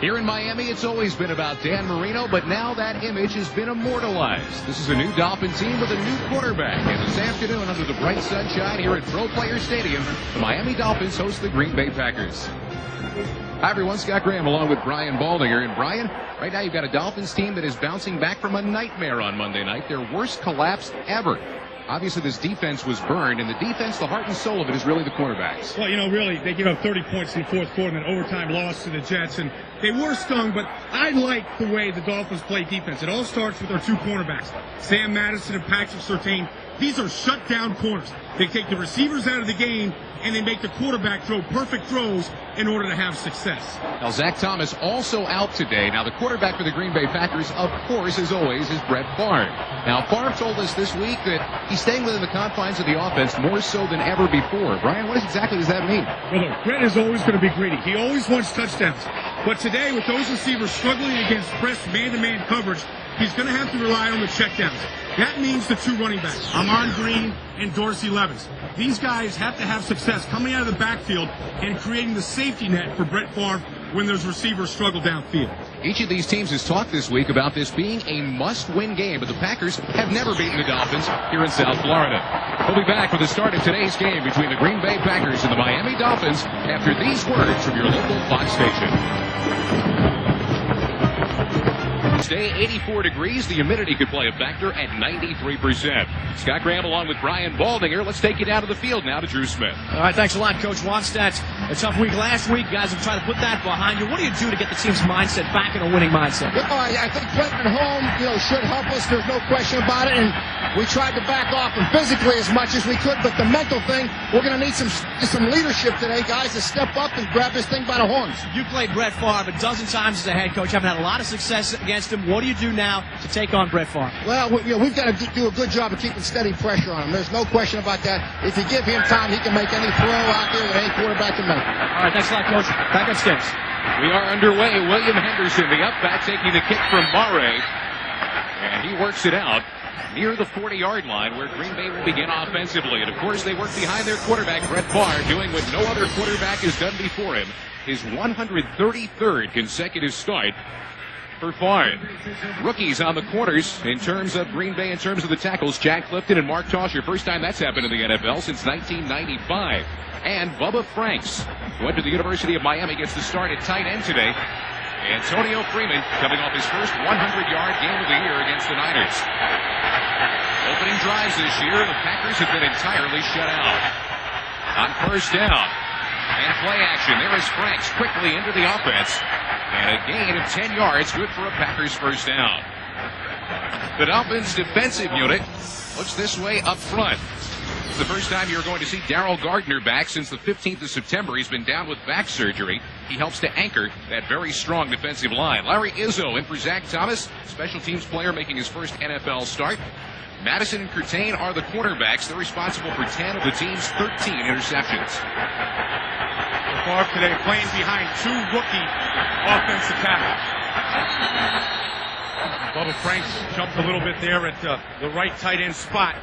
Here in Miami, it's always been about Dan Marino, but now that image has been immortalized. This is a new Dolphin team with a new quarterback. And this afternoon, under the bright sunshine here at Pro Player Stadium, the Miami Dolphins host the Green Bay Packers. Hi, everyone. Scott Graham along with Brian Baldinger. And Brian, right now you've got a Dolphins team that is bouncing back from a nightmare on Monday night, their worst collapse ever. Obviously, this defense was burned, and the defense, the heart and soul of it, is really the quarterbacks. Well, really, they gave up 30 points in the fourth quarter and an overtime loss to the Jets, and they were stung, but I like the way the Dolphins play defense. It all starts with their two cornerbacks, Sam Madison and Patrick Surtain. These are shutdown corners. They take the receivers out of the game, and they make the quarterback throw perfect throws in order to have success. Now, Zach Thomas also out today. Now, the quarterback for the Green Bay Packers, of course, as always, is Brett Favre. Now, Favre told us this week that he's staying within the confines of the offense more so than ever before. Brian, what exactly does that mean? Well, look, Brett is always going to be greedy. He always wants touchdowns. But today, with those receivers struggling against press man-to-man coverage, he's going to have to rely on the checkdowns. That means the two running backs, Amon Green and Dorsey Levens. These guys have to have success coming out of the backfield and creating the safety net for Brett Favre when those receivers struggle downfield. Each of these teams has talked this week about this being a must-win game, but the Packers have never beaten the Dolphins here in South Florida. We'll be back with the start of today's game between the Green Bay Packers and the Miami Dolphins after these words from your local Fox station. Today, 84 degrees. The humidity could play a factor at 93%. Scott Graham along with Brian Baldinger. Let's take you down to the field now to Drew Smith. All right, thanks a lot, Coach Wannstedt. A tough week last week. Guys have tried to put that behind you. What do you do to get the team's mindset back in a winning mindset? Well, I think playing at home, should help us. There's no question about it. And we tried to back off and physically as much as we could. But the mental thing, we're going to need some leadership today, guys, to step up and grab this thing by the horns. You played Brett Favre a dozen times as a head coach. Haven't had a lot of success against him. What do you do now to take on Brett Favre? Well, we've got to do a good job of keeping steady pressure on him. There's no question about that. If you give him time, he can make any throw out there that any quarterback can make. All right, thanks a lot, Coach. Back upstairs. We are underway. William Henderson, the upback, taking the kick from Murray. And he works it out near the 40-yard line where Green Bay will begin offensively. And, of course, they work behind their quarterback, Brett Favre, doing what no other quarterback has done before him. His 133rd consecutive start for Favre. Rookies on the corners in terms of Green Bay, in terms of the tackles, Jack Clifton and Mark Tauscher. First time that's happened in the NFL since 1995. And Bubba Franks, who went to the University of Miami, gets the start at tight end today. Antonio Freeman coming off his first 100-yard game of the year against the Niners. Opening drives this year, the Packers have been entirely shut out. On first down, and play action, there is Franks quickly into the offense. And a gain of 10 yards, good for a Packers first down. The Dolphins' defensive unit looks this way up front. It's the first time you're going to see Darrell Gardner back since the 15th of September. He's been down with back surgery. He helps to anchor that very strong defensive line. Larry Izzo in for Zach Thomas, special teams player making his first NFL start. Madison and Curtain are the quarterbacks. They're responsible for 10 of the team's 13 interceptions. Favre today playing behind two rookie offensive tackles. Bubba Franks jumped a little bit there at the right tight end spot.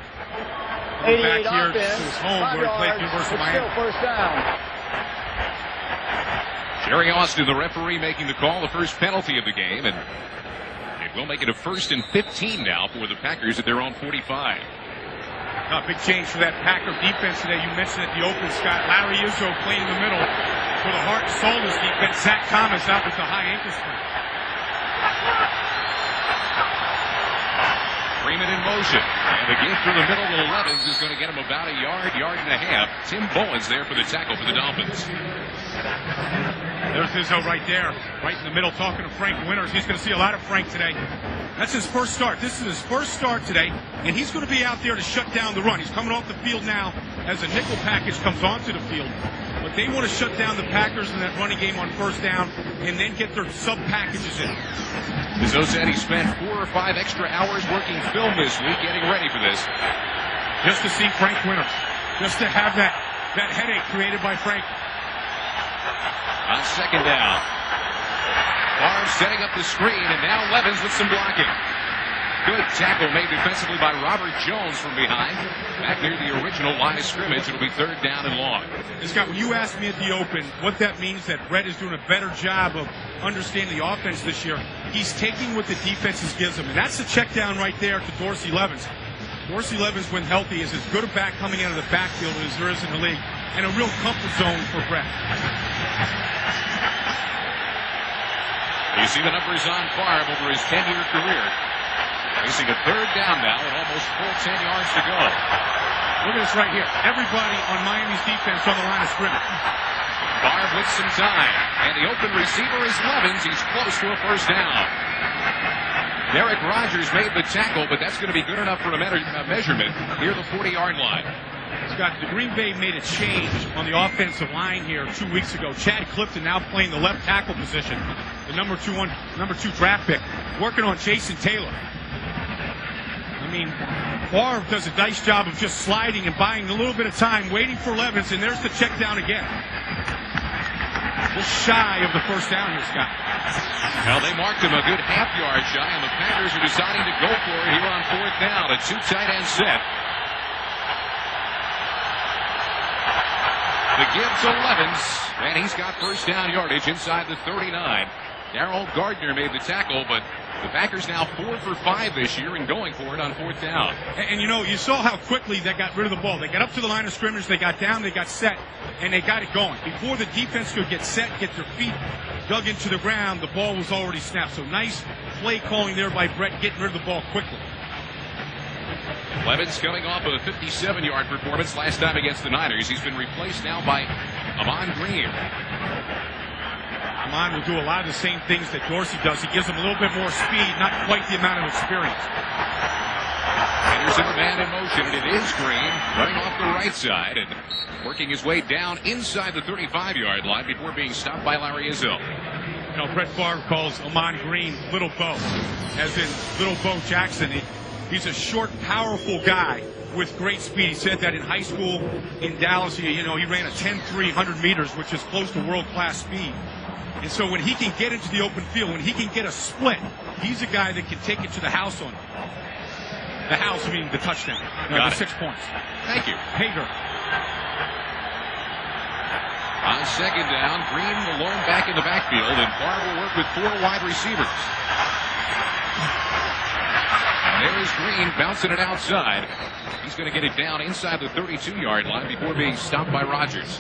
Back here to his home where he played University of Miami. First down. Jerry Austin, the referee, making the call, the first penalty of the game, and it will make it a 1st and 15 now for the Packers at their own 45. Big change for that Packer defense today. You mentioned at the open, Scott. Larry Izzo playing in the middle for the heart and soul of this defense. Zach Thomas out with the high ankle sprain. Freeman in motion. And the give through the middle to Levens is going to get him about a yard, yard and a half. Tim Bowens there for the tackle for the Dolphins. There's Izzo right there, right in the middle, talking to Frank Winters. He's going to see a lot of Frank today. That's his first start. This is his first start today, and he's going to be out there to shut down the run. He's coming off the field now as a nickel package comes onto the field. But they want to shut down the Packers in that running game on first down and then get their sub-packages in. Izzo said he spent 4 or 5 extra hours working film this week getting ready for this. Just to see Frank Winters. Just to have that headache created by Frank. On second down. Favre setting up the screen, and now Levens with some blocking. Good tackle made defensively by Robert Jones from behind. Back near the original line of scrimmage, it'll be 3rd down and long. Scott, when you asked me at the open what that means, that Brett is doing a better job of understanding the offense this year, he's taking what the defenses gives him. And that's the check down right there to Dorsey Levens. Dorsey Levens, when healthy, is as good a back coming out of the backfield as there is in the league. And a real comfort zone for Brett. You see the numbers on Favre over his 10-year career. Facing a third down now and almost full 10 yards to go. Look at this right here. Everybody on Miami's defense on the line of scrimmage. Favre with some time. And the open receiver is Levens. He's close to a first down. Derek Rogers made the tackle, but that's going to be good enough for a measurement near the 40-yard line. Scott, the Green Bay made a change on the offensive line here 2 weeks ago. Chad Clifton now playing the left tackle position. The number two draft pick. Working on Jason Taylor. I mean, Favre does a nice job of just sliding and buying a little bit of time, waiting for Levens, and there's the check down again. Just shy of the first down here, Scott. Well, they marked him a good half yard shy, and the Packers are deciding to go for it here on fourth down. A two tight end set. The give to Levens, and he's got first down yardage inside the 39. Darrell Gardner made the tackle, but the Packers now 4 for 5 this year and going for it on fourth down. And you know, you saw how quickly they got rid of the ball. They got up to the line of scrimmage, they got down, they got set, and they got it going. Before the defense could get set, get their feet dug into the ground, the ball was already snapped. So nice play calling there by Brett, getting rid of the ball quickly. Levens coming off a 57-yard performance last time against the Niners. He's been replaced now by Amon Green. Amon will do a lot of the same things that Dorsey does. He gives him a little bit more speed, not quite the amount of experience. Henderson, the man in motion, and it is Green running off the right side and working his way down inside the 35-yard line before being stopped by Larry Izzo. You know, Brett Favre calls Amon Green Little Bo, as in Little Bo Jackson. He's a short, powerful guy with great speed. He said that in high school in Dallas, he ran a 10.3 100 meters, which is close to world-class speed. And so when he can get into the open field, when he can get a split, he's a guy that can take it to the house on it. The house, I mean the touchdown. The 6 points. Thank you. Hager. On second down, Green alone back in the backfield, and Favre will work with 4 wide receivers. And there is Green bouncing it outside. He's going to get it down inside the 32-yard line before being stopped by Rodgers.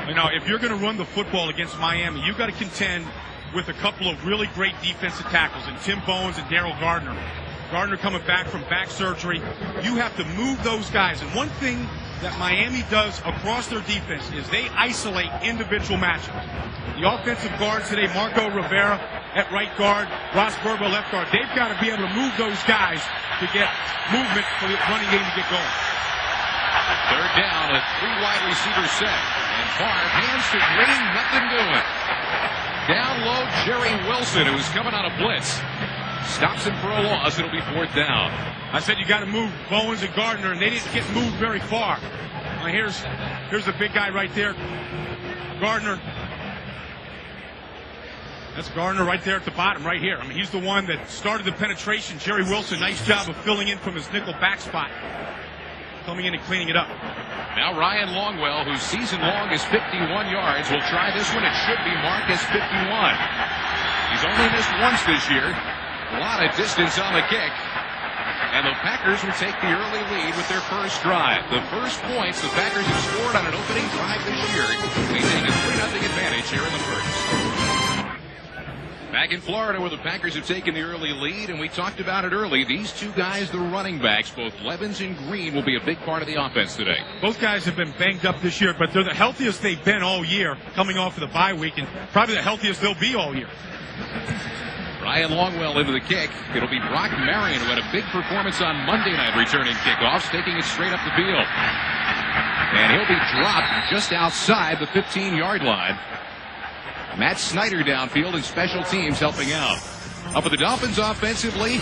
You know, if you're going to run the football against Miami, you've got to contend with a couple of really great defensive tackles, and Tim Bones and Darrell Gardner. Gardner coming back from back surgery. You have to move those guys. And one thing that Miami does across their defense is they isolate individual matchups. The offensive guards today, Marco Rivera at right guard, Ross Burbo left guard, they've got to be able to move those guys to get movement for the running game to get going. Third down, a 3 wide receiver set. And Favre hands to Green, nothing doing. Down low, Jerry Wilson, who's coming on a blitz, stops him for a loss. It'll be fourth down. I said you got to move Bowens and Gardner, and they didn't get moved very far. Now here's the big guy right there, Gardner. That's Gardner right there at the bottom, right here. I mean, he's the one that started the penetration. Jerry Wilson, nice job of filling in from his nickel back spot, coming in and cleaning it up. Now Ryan Longwell, whose season long is 51 yards, will try this one. It should be marked as 51. He's only missed once this year. A lot of distance on the kick. And the Packers will take the early lead with their first drive. The first points the Packers have scored on an opening drive this year. They take a 3-0 advantage here in the first. Back in Florida where the Packers have taken the early lead, and we talked about it early. These two guys, the running backs, both Levens and Green, will be a big part of the offense today. Both guys have been banged up this year, but they're the healthiest they've been all year, coming off of the bye week, and probably the healthiest they'll be all year. Ryan Longwell into the kick. It'll be Brock Marion, who had a big performance on Monday night returning kickoffs, taking it straight up the field. And he'll be dropped just outside the 15-yard line. Matt Snyder downfield and special teams helping out. Up with the Dolphins offensively,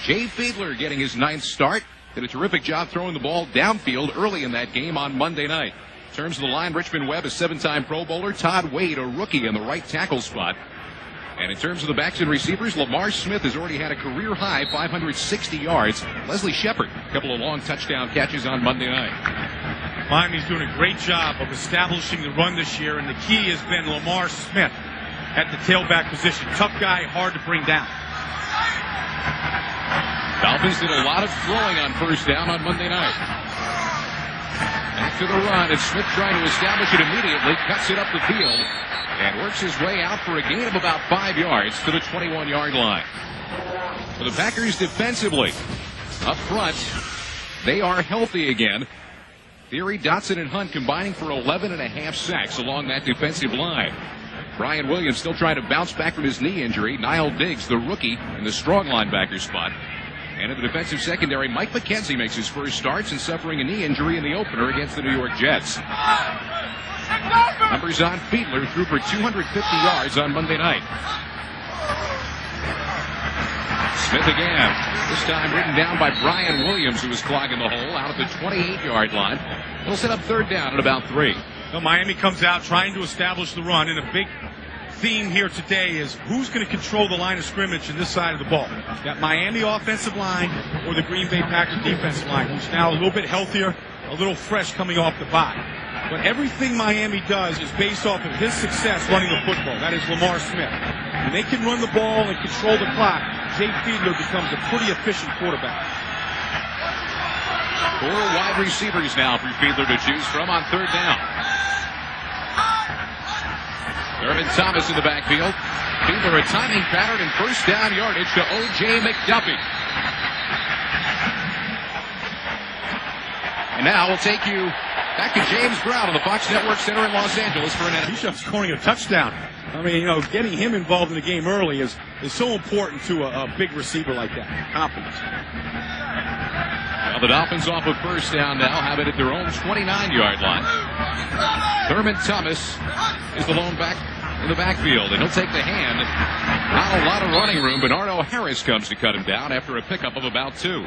Jay Fiedler getting his 9th start. Did a terrific job throwing the ball downfield early in that game on Monday night. In terms of the line, Richmond Webb, a 7-time Pro Bowler. Todd Wade, a rookie in the right tackle spot. And in terms of the backs and receivers, Lamar Smith has already had a career-high 560 yards. Leslie Shepard, a couple of long touchdown catches on Monday night. Miami's doing a great job of establishing the run this year, and the key has been Lamar Smith. at the tailback position. Tough guy, hard to bring down. Dolphins did a lot of throwing on first down on Monday night. Back to the run, and Smith trying to establish it immediately, cuts it up the field, and works his way out for a gain of about 5 yards to the 21-yard line. For the Packers defensively, up front, they are healthy again. Theory, Dotson, and Hunt combining for 11.5 sacks along that defensive line. Brian Williams still trying to bounce back from his knee injury. Niall Diggs, the rookie, in the strong linebacker spot. And in the defensive secondary, Mike McKenzie makes his first starts and suffering a knee injury in the opener against the New York Jets. Numbers on Fiedler, threw for 250 yards on Monday night. Smith again, this time ridden down by Brian Williams, who was clogging the hole out at the 28-yard line. He'll set up third down at about 3. Well, Miami comes out trying to establish the run, and a big theme here today is who's going to control the line of scrimmage in this side of the ball. That Miami offensive line or the Green Bay Packers defensive line, who's now a little bit healthier, a little fresh coming off the bye. But everything Miami does is based off of his success running the football. That is Lamar Smith. When they can run the ball and control the clock, Jay Fiedler becomes a pretty efficient quarterback. 4 wide receivers now for Fiedler to choose from on third down. Thurman Thomas in the backfield. Fiedler a timing pattern and first down yardage to O.J. McDuffie. And now we'll take you back to James Brown on the Fox Network Center in Los Angeles for an NFL. Bishop scoring a touchdown. I mean, getting him involved in the game early is so important to a big receiver like that. Confidence. Well, the Dolphins off of first down now, have it at their own 29-yard line. Thurman Thomas is the lone back in the backfield, and he'll take the hand. Not a lot of running room. Bernardo Harris comes to cut him down after a pickup of about 2.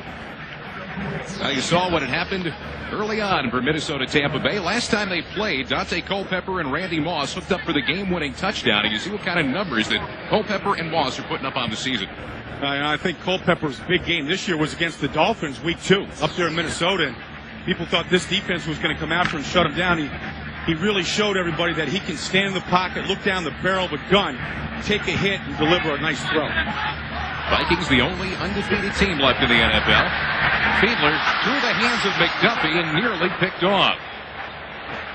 Now you saw what had happened early on for Minnesota-Tampa Bay. Last time they played, Dante Culpepper and Randy Moss hooked up for the game-winning touchdown. And you see what kind of numbers that Culpepper and Moss are putting up on the season. I think Culpepper's big game this year was against the Dolphins week 2 up there in Minnesota. And people thought this defense was going to come after and shut him down. He really showed everybody that he can stand in the pocket, look down the barrel of a gun, take a hit, and deliver a nice throw. Vikings the only undefeated team left in the NFL. Fiedler through the hands of McDuffie and nearly picked off.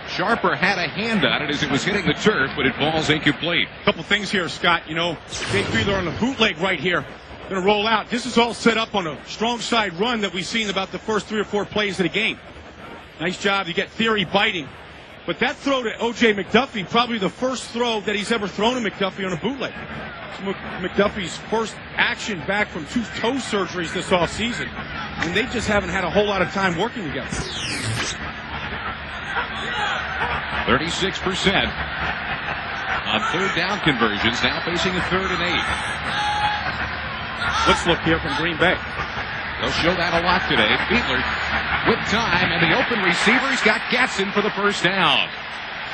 Sharper had a hand on it as it was hitting the turf, but it falls incomplete. A couple things here, Scott. Jay Fiedler on the bootleg right here. Going to roll out. This is all set up on a strong side run that we've seen about the first 3 or 4 plays of the game. Nice job. You get Theory biting. But that throw to O.J. McDuffie, probably the first throw that he's ever thrown to McDuffie on a bootleg. McDuffie's first action back from 2 toe surgeries this offseason, and they just haven't had a whole lot of time working together. 36% on third down conversions, now facing a 3rd and 8. Let's look here from Green Bay. They'll show that a lot today. Fiedler with time, and the open receivers got Gadsden for the first down.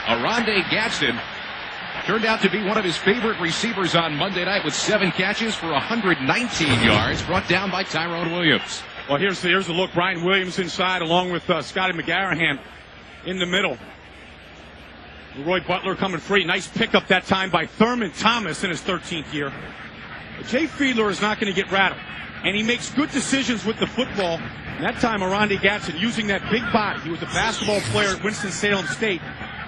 Aronde Gadsden turned out to be one of his favorite receivers on Monday night with 7 catches for 119 yards, brought down by Tyrone Williams. Well, here's the look. Brian Williams inside along with Scotty McGarrahan in the middle. Roy Butler coming free. Nice pickup that time by Thurman Thomas in his 13th year. But Jay Fiedler is not going to get rattled, and he makes good decisions with the football. And that time, Aronde Gadsden using that big body. He was a basketball player at Winston-Salem State,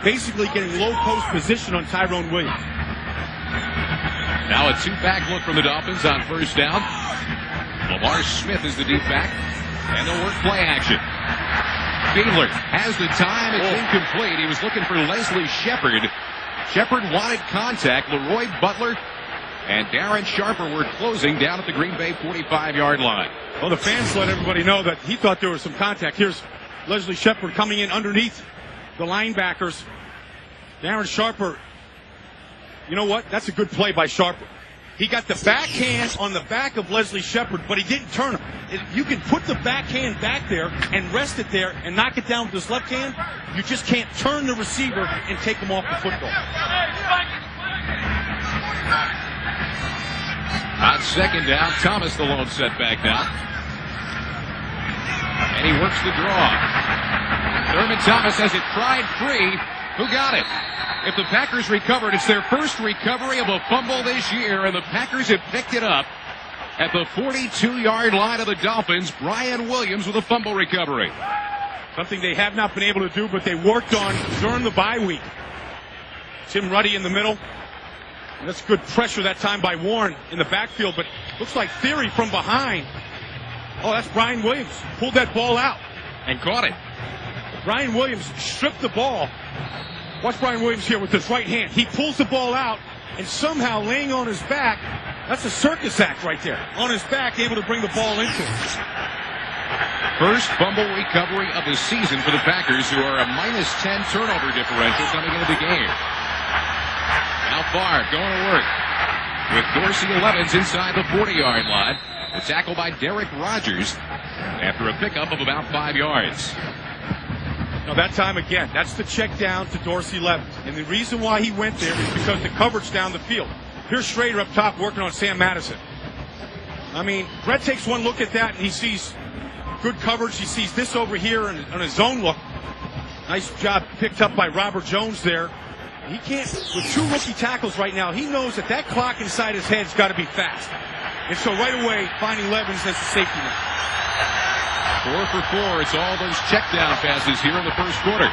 basically getting low post position on Tyrone Williams. Now a 2-back look from the Dolphins on first down. Lamar Smith is the deep back, and they'll work play action. Fiedler has the time. It's incomplete. He was looking for Leslie Shepard. Shepard wanted contact. Leroy Butler and Darren Sharper were closing down at the Green Bay 45-yard line. Well, the fans let everybody know that he thought there was some contact. Here's Leslie Shepard coming in underneath the linebackers. Darren Sharper, you know what? That's a good play by Sharper. He got the backhand on the back of Leslie Shepard, but he didn't turn him. You can put the backhand back there and rest it there and knock it down with his left hand. You just can't turn the receiver and take him off the football. On second down, Thomas the lone setback now. And he works the draw. Thurman Thomas has it pried free. Who got it? If the Packers recovered, it's their first recovery of a fumble this year, and the Packers have picked it up at the 42-yard line of the Dolphins. Brian Williams with a fumble recovery. Something they have not been able to do, but they worked on during the bye week. Tim Ruddy in the middle. And that's good pressure that time by Warren in the backfield, but looks like Theory from behind. Oh, that's Brian Williams. Pulled that ball out. And caught it. Brian Williams stripped the ball. Watch Brian Williams here with his right hand. He pulls the ball out, and somehow laying on his back, that's a circus act right there. On his back, able to bring the ball into it. First fumble recovery of the season for the Packers, who are a -10 turnover differential coming into the game. Now Favre going to work with Dorsey Levens inside the 40-yard line. The tackle by Derek Rogers after a pickup of about 5 yards. Now that time again, that's the check down to Dorsey Levens. And the reason why he went there is because the coverage down the field. Here's Schrader up top working on Sam Madison. I mean, Brett takes one look at that and he sees good coverage. He sees this over here on his zone look. Nice job picked up by Robert Jones there. He can't, with 2 rookie tackles right now, he knows that that clock inside his head's got to be fast. And so right away, finding Levens as the safety net. 4 for 4. It's all those check down passes here in the first quarter.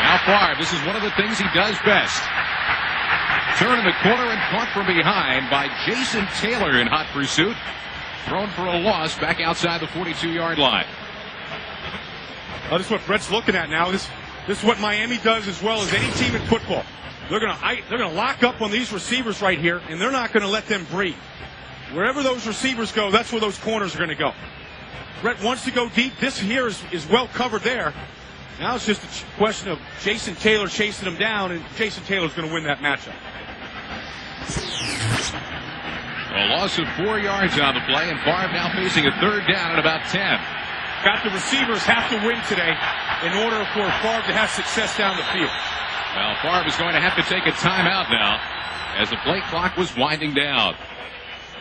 Now Favre, this is one of the things he does best. Turn in the corner and caught from behind by Jason Taylor in hot pursuit. Thrown for a loss back outside the 42-yard line. Oh, this is what Brett's looking at now. This is what Miami does as well as any team in football. They're gonna lock up on these receivers right here, and they're not gonna let them breathe. Wherever those receivers go, that's where those corners are gonna go. Brett wants to go deep. This here is well covered there. Now it's just a question of Jason Taylor chasing him down, and Jason Taylor's gonna win that matchup. A loss of 4 yards on the play, and Favre now facing a third down at about 10. Got the receivers have to win today in order for Favre to have success down the field. Well, Favre is going to have to take a timeout now as the play clock was winding down.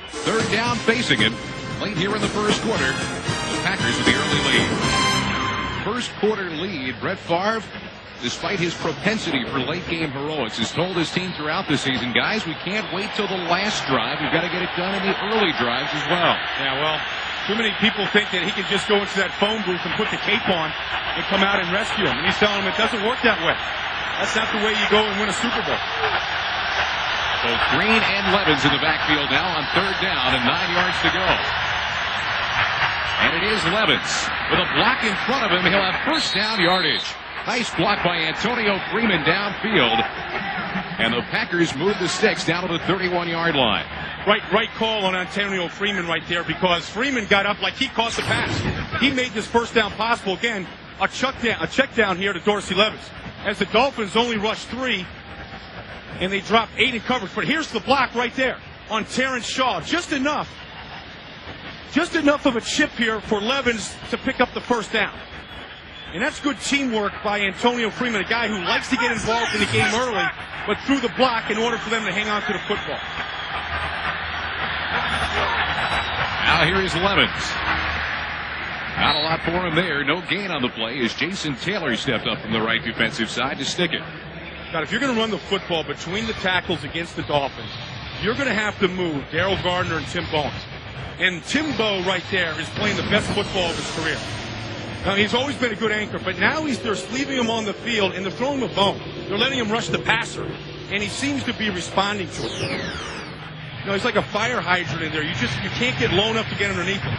Third down facing it late here in the first quarter. The Packers with the early lead. First quarter lead. Brett Favre, despite his propensity for late game heroics, has told his team throughout the season, guys, we can't wait till the last drive. We've got to get it done in the early drives as well. Yeah, well, too many people think that he can just go into that phone booth and put the cape on and come out and rescue him. And he's telling them it doesn't work that way. That's not the way you go and win a Super Bowl. Both Green and Levens in the backfield now on third down and 9 yards to go. And it is Levens. With a block in front of him, he'll have first down yardage. Nice block by Antonio Freeman downfield. And the Packers move the sticks down to the 31-yard line. Right call on Antonio Freeman right there, because Freeman got up like he caught the pass. He made this first down possible. Again, a check down here to Dorsey Levens. As the Dolphins only rushed 3, and they dropped 8 in coverage. But here's the block right there on Terrence Shaw. Just enough of a chip here for Levens to pick up the first down. And that's good teamwork by Antonio Freeman, a guy who likes to get involved in the game early, but threw the block in order for them to hang on to the football. Now here is Levens. Not a lot for him there. No gain on the play as Jason Taylor stepped up from the right defensive side to stick it. God, if you're going to run the football between the tackles against the Dolphins, you're going to have to move Darryl Gardner and Tim Bones. And Timbo right there is playing the best football of his career. Now, he's always been a good anchor, but now they're leaving him on the field and they're throwing him a bone. They're letting him rush the passer, and he seems to be responding to it. You know, he's like a fire hydrant in there. You can't get low enough to get underneath him.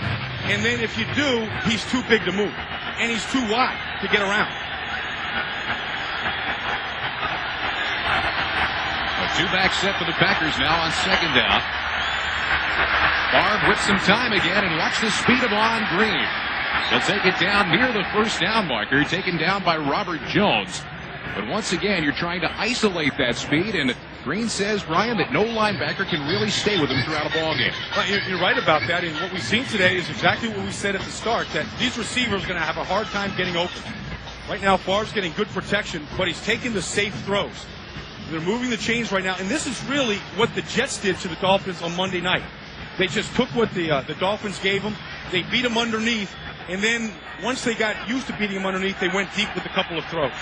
And then if you do, he's too big to move. And he's too wide to get around. A two-back set for the Packers now on second down. Favre with some time again, and watch the speed of Lon Green. He'll take it down near the first down marker, taken down by Robert Jones. But once again, you're trying to isolate that speed, and Green says, Brian, that no linebacker can really stay with him throughout a ballgame. Well, you're right about that, and what we've seen today is exactly what we said at the start, that these receivers are going to have a hard time getting open. Right now, Favre's getting good protection, but he's taking the safe throws. They're moving the chains right now, and this is really what the Jets did to the Dolphins on Monday night. They just took what the Dolphins gave them, they beat them underneath, And then once they got used to beating him underneath, they went deep with a couple of throws.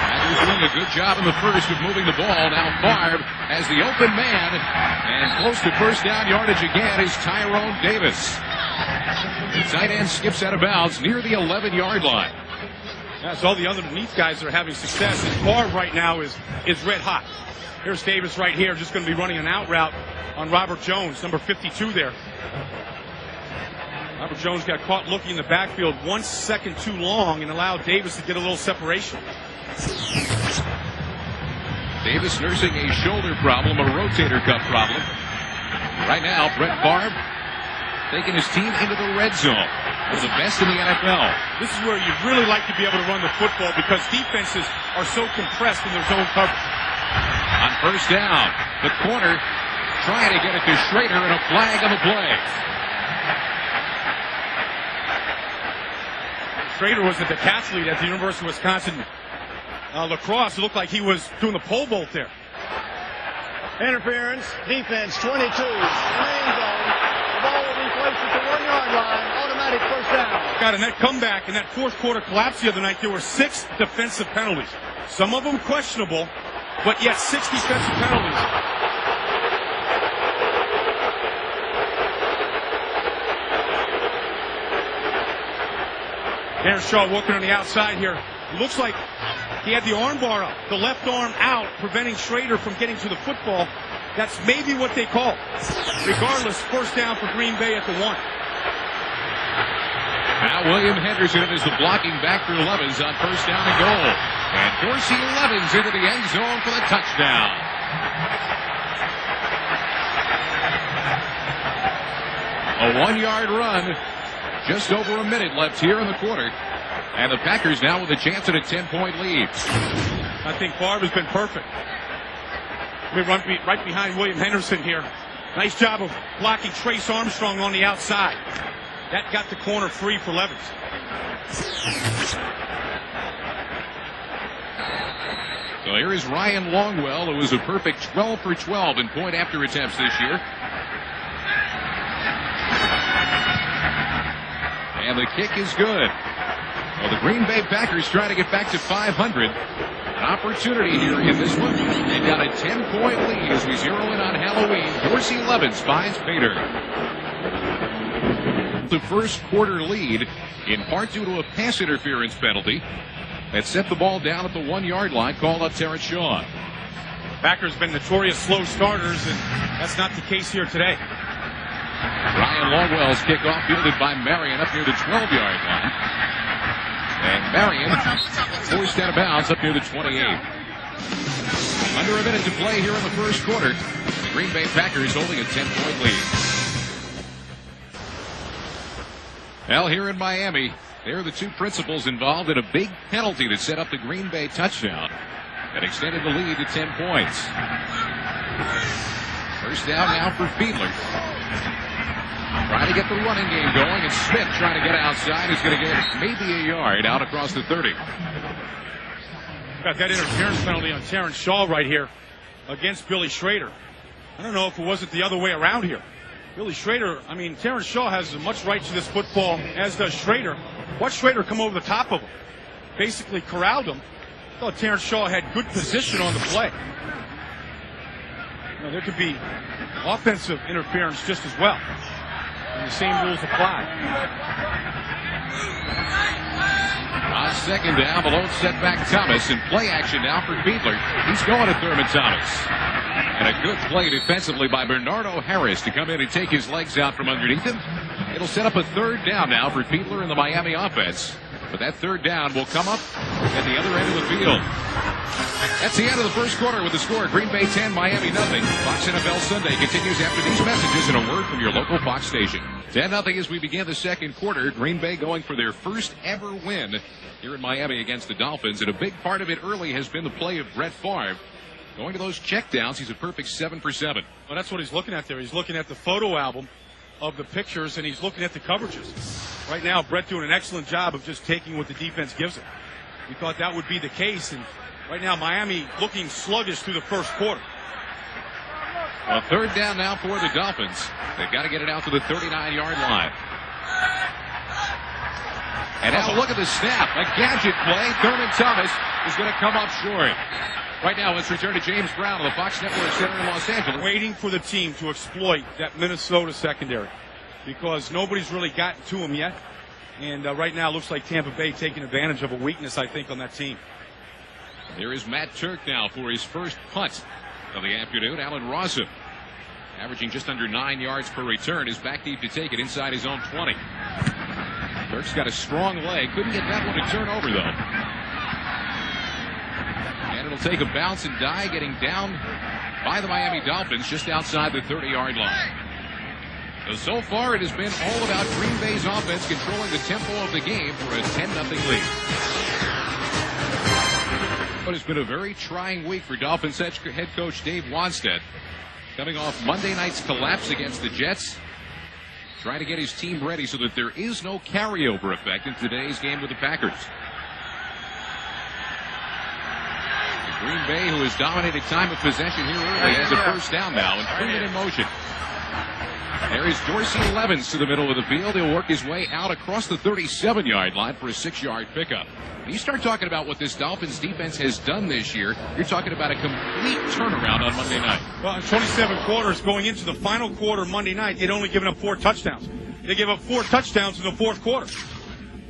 Packers doing a good job in the first of moving the ball. Now Favre has the open man, and close to first down yardage again is Tyrone Davis. The tight end skips out of bounds near the 11-yard line. That's all the underneath guys that are having success. And Favre right now is red hot. Here's Davis right here, just going to be running an out route on Robert Jones, number 52 there. Robert Jones got caught looking in the backfield 1 second too long and allowed Davis to get a little separation. Davis nursing a shoulder problem, a rotator cuff problem. Right now, Brett Favre taking his team into the red zone. One of the best in the NFL. This is where you really like to be able to run the football because defenses are so compressed in their zone coverage. On first down, the corner trying to get it to Schrader, and a flag on the play. Schrader was at the catch lead at the University of Wisconsin lacrosse. It looked like he was doing the pole vault there. Interference, defense, 22, remain zone. The ball will be placed at the 1-yard line, automatic first down. Got in that comeback in that fourth quarter collapse the other night, there were 6 defensive penalties. Some of them questionable, but yet 6 defensive penalties. There's Shaw working on the outside here. It looks like he had the arm bar up, the left arm out, preventing Schrader from getting to the football. That's maybe what they call. Regardless, first down for Green Bay at the 1. Now William Henderson is the blocking back for Levens on first down and goal. And Dorsey Levens into the end zone for the touchdown. A 1-yard run. Just over a minute left here in the quarter. And the Packers now with a chance at a 10-point lead. I think Favre has been perfect. We run right behind William Henderson here. Nice job of blocking Trace Armstrong on the outside. That got the corner free for Levens. So here is Ryan Longwell, who was a perfect 12 for 12 in point after attempts this year. And the kick is good. Well, the Green Bay Packers trying to get back to 500. An opportunity here in this one. They've got a 10-point lead as we zero in on Halloween. Dorsey Levens finds Bader. The first quarter lead, in part due to a pass interference penalty that set the ball down at the 1-yard line, called on Terrence Shaw. Packers been notorious slow starters, and that's not the case here today. Ryan Longwell's kickoff fielded by Marion up near the 12-yard line. And Marion forced out of bounds up near the 28. Under a minute to play here in the first quarter. The Green Bay Packers holding a 10-point lead. Well, here in Miami, they're the two principals involved in a big penalty that set up the Green Bay touchdown and extended the lead to 10 points. First down now for Fiedler. Trying to get the running game going, and Smith trying to get outside. He's going to get maybe a yard out across the 30. Got that interference penalty on Terrence Shaw right here against Billy Schrader. I don't know if it wasn't the other way around here. Billy Schrader, I mean, Terrence Shaw has as much right to this football as does Schrader. Watch Schrader come over the top of him. Basically corralled him. I thought Terrence Shaw had good position on the play. You know, there could be offensive interference just as well. And the same rules apply. On second down, the lone setback Thomas, and play action now for Fiedler. He's going to Thurman Thomas. And a good play defensively by Bernardo Harris to come in and take his legs out from underneath him. It'll set up a third down now for Fiedler and the Miami offense. But that third down will come up at the other end of the field. That's the end of the first quarter with the score. Green Bay 10, Miami nothing. Fox NFL Sunday continues after these messages and a word from your local Fox station. 10-0 as we begin the second quarter. Green Bay going for their first ever win here in Miami against the Dolphins. And a big part of it early has been the play of Brett Favre. Going to those checkdowns, he's a perfect 7 for 7. Well, that's what he's looking at there. He's looking at the photo album of the pictures, and he's looking at the coverages. Right now, Brett doing an excellent job of just taking what the defense gives him. We thought that would be the case, and right now Miami looking sluggish through the first quarter. Well, third down now for the Dolphins. They've got to get it out to the 39-yard line. And now look at the snap. A gadget play. Thurman Thomas is going to come up short. Right now, let's return to James Brown of the Fox Network Center in Los Angeles. Waiting for the team to exploit that Minnesota secondary because nobody's really gotten to him yet. And right now, it looks like Tampa Bay taking advantage of a weakness, I think, on that team. There is Matt Turk now for his first punt of the afternoon. Allen Rossum, averaging just under 9 yards per return, is back deep to take it inside his own 20. Turk's got a strong leg. Couldn't get that one to turn over, though. And it'll take a bounce and die, getting down by the Miami Dolphins just outside the 30-yard line. So far, it has been all about Green Bay's offense controlling the tempo of the game for a 10-0 lead. But it's been a very trying week for Dolphins head coach Dave Wanstead, coming off Monday night's collapse against the Jets, trying to get his team ready so that there is no carryover effect in today's game with the Packers. Green Bay, who has dominated time of possession here early, has a first down now and 3 men in motion. There is Dorsey Levens to the middle of the field. He'll work his way out across the 37-yard line for a 6-yard pickup. When you start talking about what this Dolphins defense has done this year, you're talking about a complete turnaround on Monday night. Well, in 27 quarters going into the final quarter Monday night, they'd only given up 4 touchdowns. They gave up 4 touchdowns in the fourth quarter.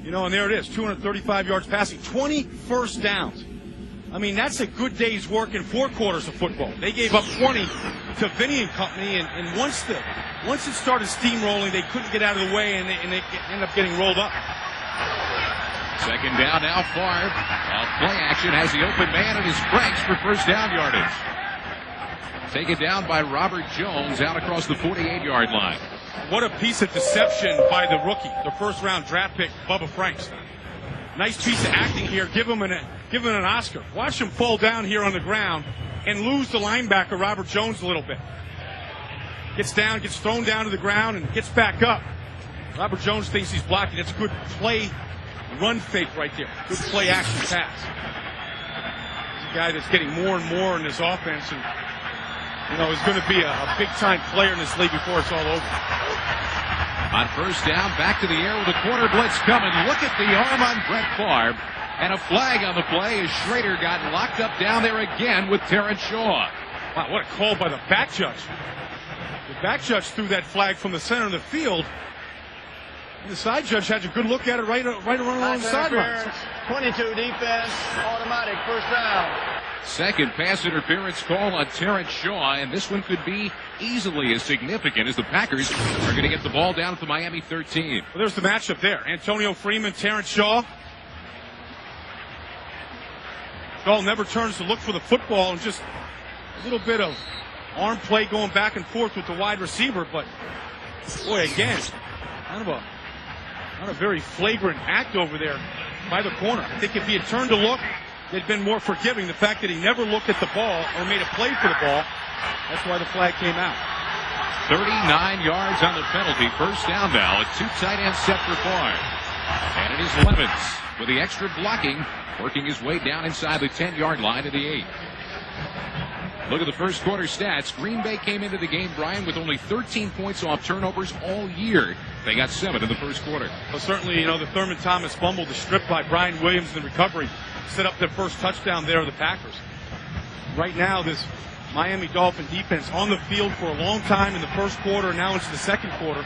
You know, and there it is, 235 yards passing, 20 first downs. I mean, that's a good day's work in 4 quarters of football. They gave up 20 to Vinny and company, and once it started steamrolling, they couldn't get out of the way, and they end up getting rolled up. Second down now, Favre. Play action has the open man and his Franks for first down yardage. Taken down by Robert Jones out across the 48-yard line. What a piece of deception by the rookie, the first-round draft pick, Bubba Franks. Nice piece of acting here. Give him an Oscar. Watch him fall down here on the ground and lose the linebacker, Robert Jones, a little bit. Gets down, gets thrown down to the ground, and gets back up. Robert Jones thinks he's blocking. It's good play, run fake right there. Good play action pass. He's a guy that's getting more and more in this offense, and you know, is going to be a big-time player in this league before it's all over. On first down, back to the air with a corner blitz coming. Look at the arm on Brett Favre. And a flag on the play as Schrader got locked up down there again with Terrence Shaw. Wow, what a call by the back judge. The back judge threw that flag from the center of the field. And the side judge had a good look at it right along the sidelines. 22 defense, automatic first down. Second pass interference call on Terrence Shaw, and this one could be easily as significant as the Packers are going to get the ball down at the Miami 13. Well, there's the matchup there. Antonio Freeman, Terrence Shaw. Shaw never turns to look for the football, and just a little bit of arm play going back and forth with the wide receiver. But, boy, again, not a very flagrant act over there by the corner. I think if he had turned to look, they'd been more forgiving. The fact that he never looked at the ball or made a play for the ball, that's why the flag came out. 39 yards on the penalty. First down now. A 2 tight end set for Favre. And it is Levens with the extra blocking, working his way down inside the 10-yard line to the 8. Look at the first quarter stats. Green Bay came into the game, Brian, with only 13 points off turnovers all year. They got 7 in the first quarter. Well, certainly, you know, the Thurman Thomas fumble, the strip by Brian Williams in the recovery, set up their first touchdown there of the Packers. Right now, this Miami Dolphin defense on the field for a long time in the first quarter, now into the second quarter.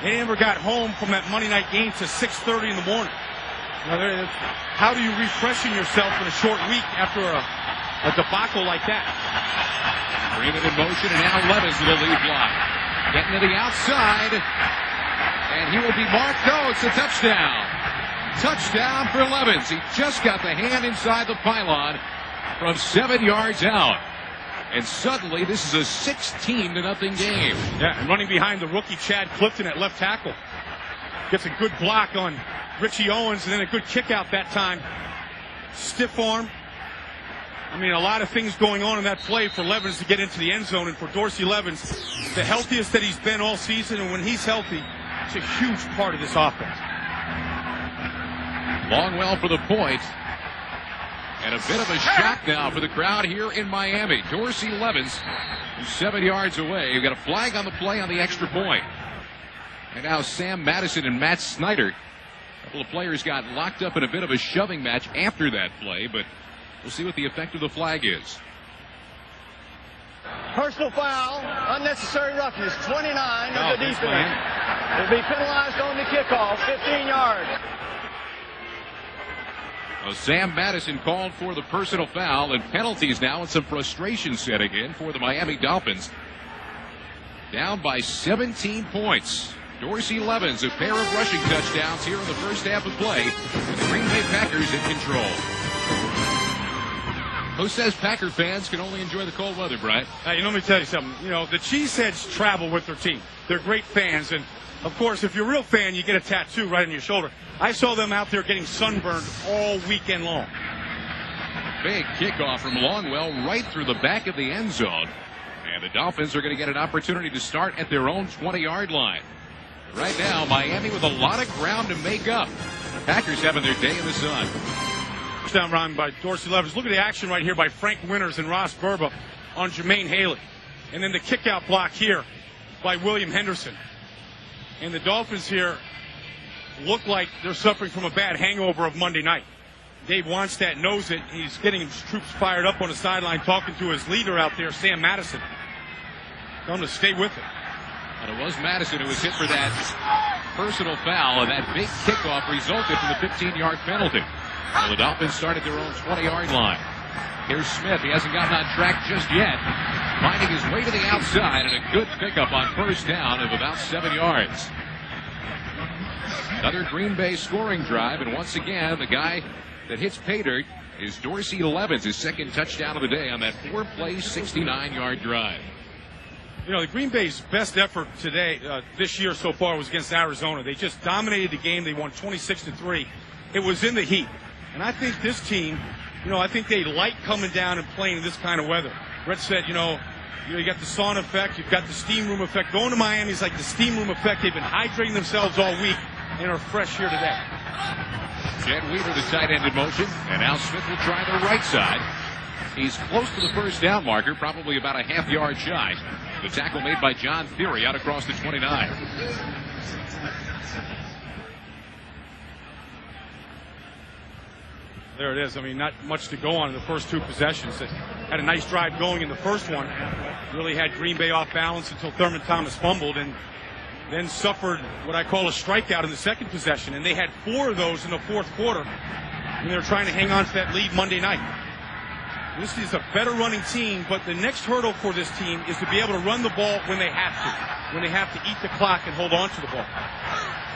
They never got home from that Monday night game to 6:30 in the morning. Now, how do you refreshen yourself in a short week after a debacle like that? Freeman in motion, and now Levens with a lead block. Getting to the outside, and he will be marked. No, it's a touchdown. Touchdown for Levens. He just got the hand inside the pylon from 7 yards out. And suddenly, this is a 16-0 game. Yeah, and running behind the rookie Chad Clifton at left tackle. Gets a good block on Richie Owens, and then a good kick out that time. Stiff arm. I mean, a lot of things going on in that play for Levens to get into the end zone. And for Dorsey Levens, the healthiest that he's been all season. And when he's healthy, it's a huge part of this offense. Longwell for the point. And a bit of a shock now for the crowd here in Miami. Dorsey Levens, who's 7 yards away. You've got a flag on the play on the extra point. And now Sam Madison and Matt Snyder. A couple of players got locked up in a bit of a shoving match after that play, but we'll see what the effect of the flag is. Personal foul, unnecessary roughness, 29 of the defense. Will be penalized on the kickoff, 15 yards. Well, Sam Madison called for the personal foul, and penalties now, and some frustration setting in for the Miami Dolphins. Down by 17 points. Dorsey Levens, a pair of rushing touchdowns here in the first half of play, and the Green Bay Packers in control. Who says Packer fans can only enjoy the cold weather, Brian? Let me tell you something. The Cheeseheads travel with their team. They're great fans, and of course, if you're a real fan, you get a tattoo right on your shoulder. I saw them out there getting sunburned all weekend long. Big kickoff from Longwell right through the back of the end zone. And the Dolphins are going to get an opportunity to start at their own 20-yard line. Right now, Miami with a lot of ground to make up. Packers having their day in the sun. Touchdown run by Dorsey Levens. Look at the action right here by Frank Winters and Ross Burba on Jermaine Haley. And then the kickout block here by William Henderson. And the Dolphins here look like they're suffering from a bad hangover of Monday night. Dave Wannstedt knows it. He's getting his troops fired up on the sideline, talking to his leader out there, Sam Madison. Tell him to stay with it. And it was Madison who was hit for that personal foul, and that big kickoff resulted from the 15-yard penalty. Well, the Dolphins started their own 20-yard line. Here's Smith. He hasn't gotten on track just yet. Finding his way to the outside, and a good pickup on first down of about 7 yards. Another Green Bay scoring drive, and once again, the guy that hits pay dirt is Dorsey Levens, his second touchdown of the day on that 4-play, 69-yard drive. The Green Bay's best effort today, this year so far, was against Arizona. They just dominated the game. They won 26-3. It was in the heat. And I think this team, I think they like coming down and playing in this kind of weather. Brett said, you got the sauna effect, you've got the steam room effect. Going to Miami is like the steam room effect. They've been hydrating themselves all week and are fresh here today. Jed Weaver, the tight end in motion, and now Smith will try the right side. He's close to the first down marker, probably about a half-yard shy. The tackle made by John Theory out across the 29. There it is. Not much to go on in the first two possessions. They had a nice drive going in the first one. Really had Green Bay off balance until Thurman Thomas fumbled and then suffered what I call a strikeout in the second possession. And they had 4 of those in the fourth quarter. And they're trying to hang on to that lead Monday night. This is a better running team, but the next hurdle for this team is to be able to run the ball when they have to eat the clock and hold on to the ball.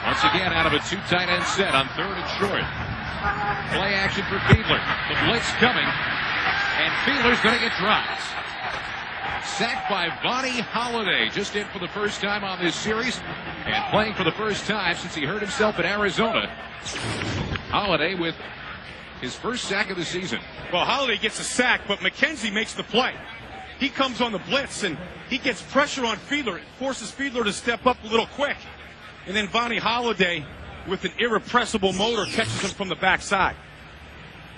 Once again, out of a 2 tight end set on 3rd and short. Play action for Fiedler. The blitz coming, and Fiedler's going to get dropped. Sacked by Vonnie Holliday, just in for the first time on this series, and playing for the first time since he hurt himself in Arizona. Holliday with his first sack of the season. Well, Holliday gets a sack, but McKenzie makes the play. He comes on the blitz, and he gets pressure on Fiedler. It forces Fiedler to step up a little quick. And then Vonnie Holliday, with an irrepressible motor, catches him from the backside.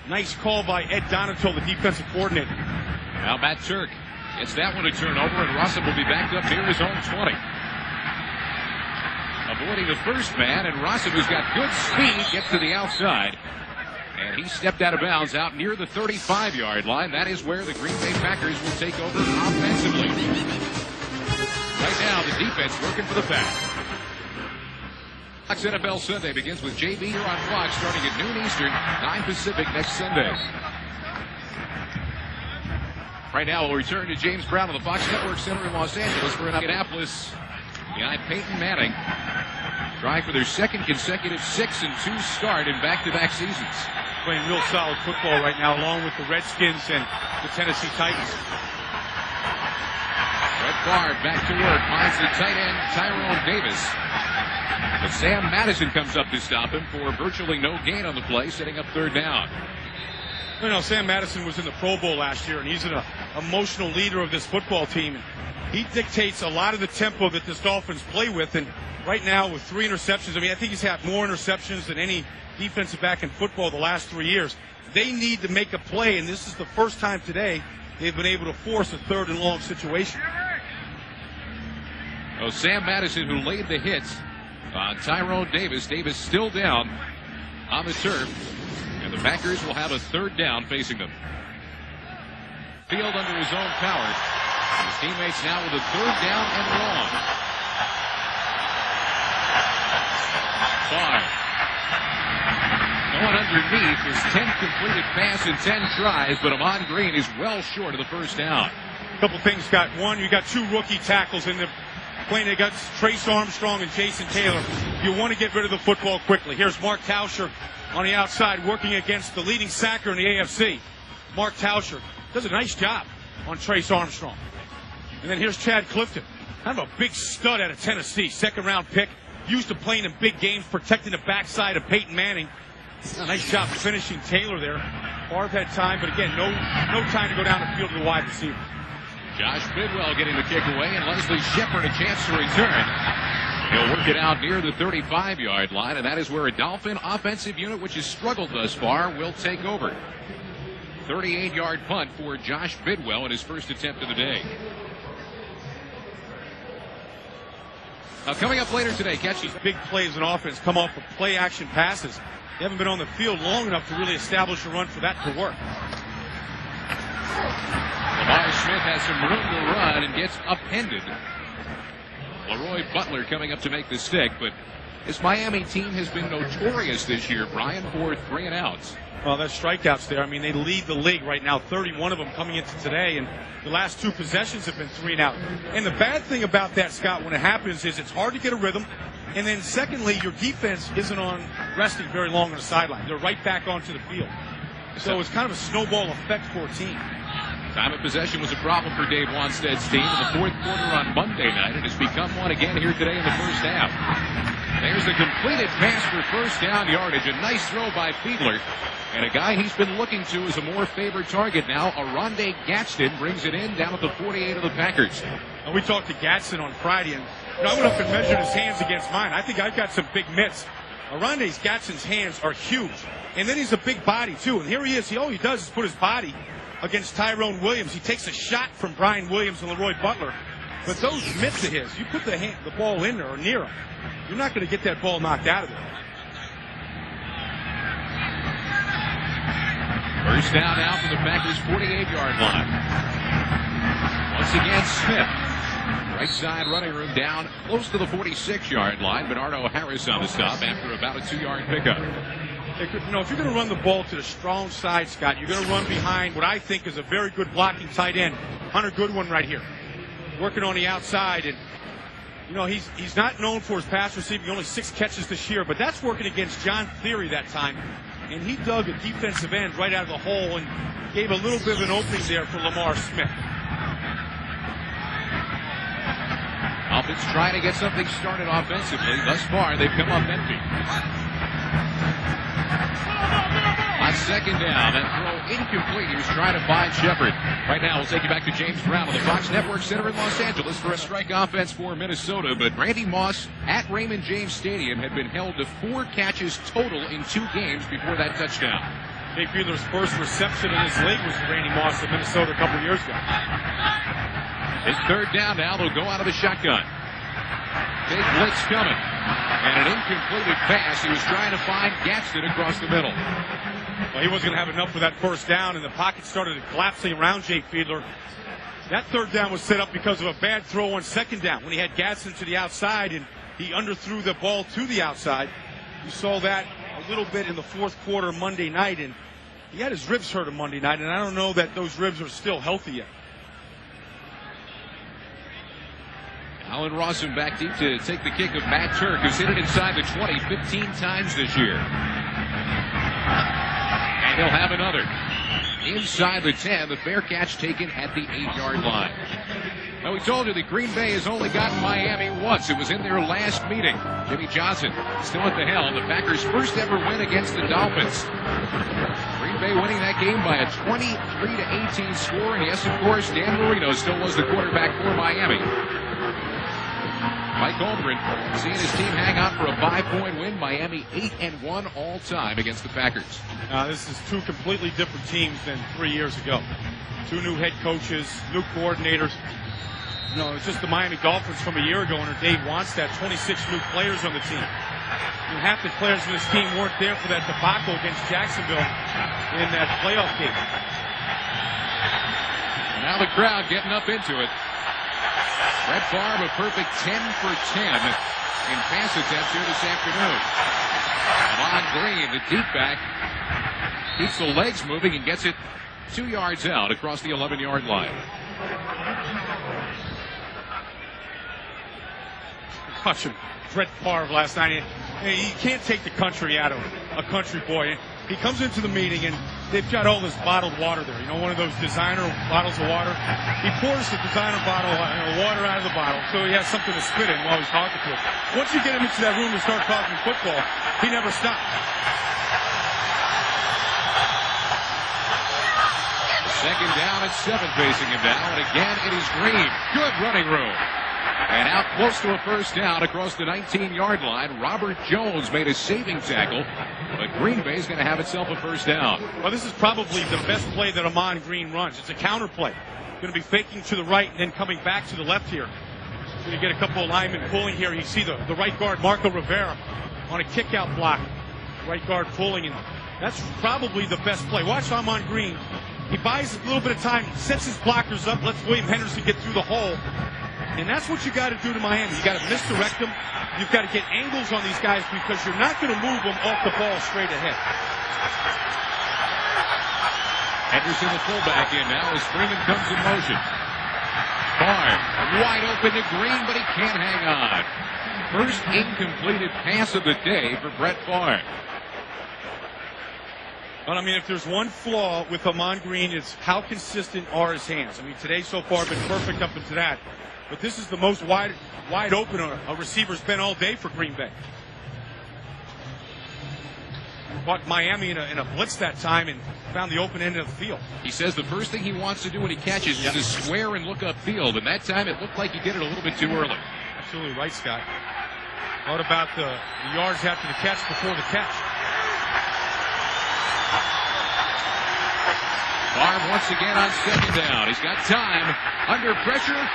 Nice call by Ed Donato, the defensive coordinator. Now Matt Turk gets that one to turn over, and Russell will be backed up near his own 20. Avoiding the first man, and Russell, who's got good speed, gets to the outside. And he stepped out of bounds out near the 35-yard line. That is where the Green Bay Packers will take over offensively. Right now, the defense working for the Pack. Fox NFL Sunday begins with JV here on Fox starting at noon Eastern, 9 Pacific next Sunday. Right now, we'll return to James Brown of the Fox Network Center in Los Angeles for Indianapolis behind Peyton Manning, trying for their second consecutive 6-2 start in back-to-back seasons. Playing real solid football right now, along with the Redskins and the Tennessee Titans. Brett Favre back to work, finds the tight end Tyrone Davis. But Sam Madison comes up to stop him for virtually no gain on the play, setting up 3rd down. You know, Sam Madison was in the Pro Bowl last year, and he's an emotional leader of this football team. And he dictates a lot of the tempo that this Dolphins play with. And right now, with 3 interceptions, I mean, I think he's had more interceptions than any defensive back in football the last 3 years. They need to make a play, and this is the first time today they've been able to force a 3rd and long situation. Oh, Sam Madison, who laid the hits on Tyrone Davis. Davis still down on the turf, and the Packers will have a 3rd down facing them. Field under his own power. His teammates now with a 3rd down and long. 5. Going underneath his 10th completed pass in 10 tries, but Ahman Green is well short of the 1st down. A couple things, Scott. One, you got 2 rookie tackles in the playing against Trace Armstrong and Jason Taylor. You want to get rid of the football quickly. Here's Mark Tauscher on the outside working against the leading sacker in the AFC. Mark Tauscher does a nice job on Trace Armstrong. And then here's Chad Clifton, kind of a big stud out of Tennessee, 2nd-round pick, used to playing in big games, protecting the backside of Peyton Manning. A nice job finishing Taylor there. Favre had time, but again, no time to go down the field to the wide receiver. Josh Bidwell getting the kick away, and Leslie Shepard a chance to return. He'll work it out near the 35-yard line, and that is where a Dolphin offensive unit, which has struggled thus far, will take over. 38-yard punt for Josh Bidwell in his first attempt of the day. Now, coming up later today, catch these big plays in offense come off of play-action passes. They haven't been on the field long enough to really establish a run for that to work. Lamar Smith has some room to run and gets upended. Leroy Butler coming up to make the stick, but this Miami team has been notorious this year, Brian, for 3 and outs. Well, there's strikeouts there. I mean, they lead the league right now, 31 of them coming into today, and the last 2 possessions have been 3 and out. And the bad thing about that, Scott, when it happens is it's hard to get a rhythm. And then secondly, your defense isn't on resting very long on the sideline. They're right back onto the field. So it's kind of a snowball effect for a team. Time of possession was a problem for Dave Wanstead's team in the 4th quarter on Monday night. It has become one again here today in the 1st half. There's the completed pass for 1st down yardage. A nice throw by Fiedler. And a guy he's been looking to as a more favored target now, Aronde Gadsden, brings it in down at the 48 of the Packers. And we talked to Gadsden on Friday, and I went up and measured his hands against mine. I think I've got some big mitts. Aronde Gadsden's hands are huge. And then he's a big body, too. And here he is. All he does is put his body against Tyrone Williams. He takes a shot from Brian Williams and Leroy Butler. But those mitts of his, you put the ball in there or near him, you're not going to get that ball knocked out of there. First down now for the Packers' 48-yard line. Once again, Smith. Right side running room down close to the 46-yard line. Bernardo Harris on the stop after about a 2-yard pickup. If you're going to run the ball to the strong side, Scott, you're going to run behind what I think is a very good blocking tight end, Hunter Goodwin right here, working on the outside. And, he's not known for his pass receiving, only 6 catches this year, but that's working against John Theory that time. And he dug a defensive end right out of the hole and gave a little bit of an opening there for Lamar Smith. Dolphins trying to get something started offensively. Thus far, they've come up empty. On 2nd down, that throw incomplete. He was trying to find Shepard. Right now, we'll take you back to James Brown on the Fox Network Center in Los Angeles for a strike offense for Minnesota. But Randy Moss at Raymond James Stadium had been held to 4 catches total in 2 games before that touchdown. Dave Fiedler's first reception in his league was Randy Moss in Minnesota a couple years ago. It's 3rd down now. They'll go out of the shotgun. Big blitz coming. And an incompleted pass. He was trying to find Gadsden across the middle. Well, he wasn't going to have enough for that 1st down, and the pocket started collapsing around Jake Fiedler. That 3rd down was set up because of a bad throw on 2nd down when he had Gadsden to the outside, and he underthrew the ball to the outside. You saw that a little bit in the 4th quarter Monday night, and he had his ribs hurt on Monday night, and I don't know that those ribs are still healthy yet. Alan Rawson back deep to take the kick of Matt Turk, who's hit it inside the 20 15 times this year. And he'll have another. Inside the 10, the fair catch taken at the 8-yard line. Now, we told you that Green Bay has only gotten Miami once. It was in their last meeting. Jimmy Johnson still at the helm. The Packers' first ever win against the Dolphins. Green Green Bay winning that game by a 23-18 score. And yes, of course, Dan Marino still was the quarterback for Miami. Mike Holmgren seeing his team hang on for a 5-point win. Miami 8-1 all time against the Packers. This is two completely different teams than 3 years ago. Two new head coaches, new coordinators. It's just the Miami Dolphins from a year ago under Dave Wannstedt, 26 new players on the team. And half the players in this team weren't there for that debacle against Jacksonville in that playoff game. Now the crowd getting up into it. Brett Favre a perfect 10 for 10 in pass attempts here this afternoon. Amon Green, the deep back, keeps the legs moving and gets it 2 yards out across the 11-yard line. Watching Brett Favre last night. You can't take the country out of a country boy. He comes into the meeting and they've got all this bottled water there. One of those designer bottles of water. He pours the designer bottle water out of the bottle so he has something to spit in while he's talking to him. Once you get him into that room and start talking football, he never stops. Second down and 7 facing him now, and again it is Green. Good running room. And out close to a first down across the 19-yard line. Robert Jones made a saving tackle, but Green Bay's going to have itself a first down. Well, this is probably the best play that Amon Green runs. It's a counter play. Going to be faking to the right and then coming back to the left here. Going to get a couple of linemen pulling here. You see the right guard, Marco Rivera, on a kick-out block. Right guard pulling, and that's probably the best play. Watch Amon Green. He buys a little bit of time, sets his blockers up, lets William Henderson get through the hole. And that's what you got to do to Miami. You got to misdirect them. You've got to get angles on these guys because you're not going to move them off the ball straight ahead. Henderson, the fullback, in now as Freeman comes in motion. Favre wide open to Green, but he can't hang on. First incompleted pass of the day for Brett Favre. But, if there's one flaw with Amon Green, it's how consistent are his hands. Today so far been perfect up into that. But this is the most wide open a receiver's been all day for Green Bay. Caught Miami in a blitz that time and found the open end of the field. He says the first thing he wants to do when he catches is to square and look upfield. And that time it looked like he did it a little bit too early. Absolutely right, Scott. What about the yards after the catch before the catch? Favre once again on second down. He's got time under pressure.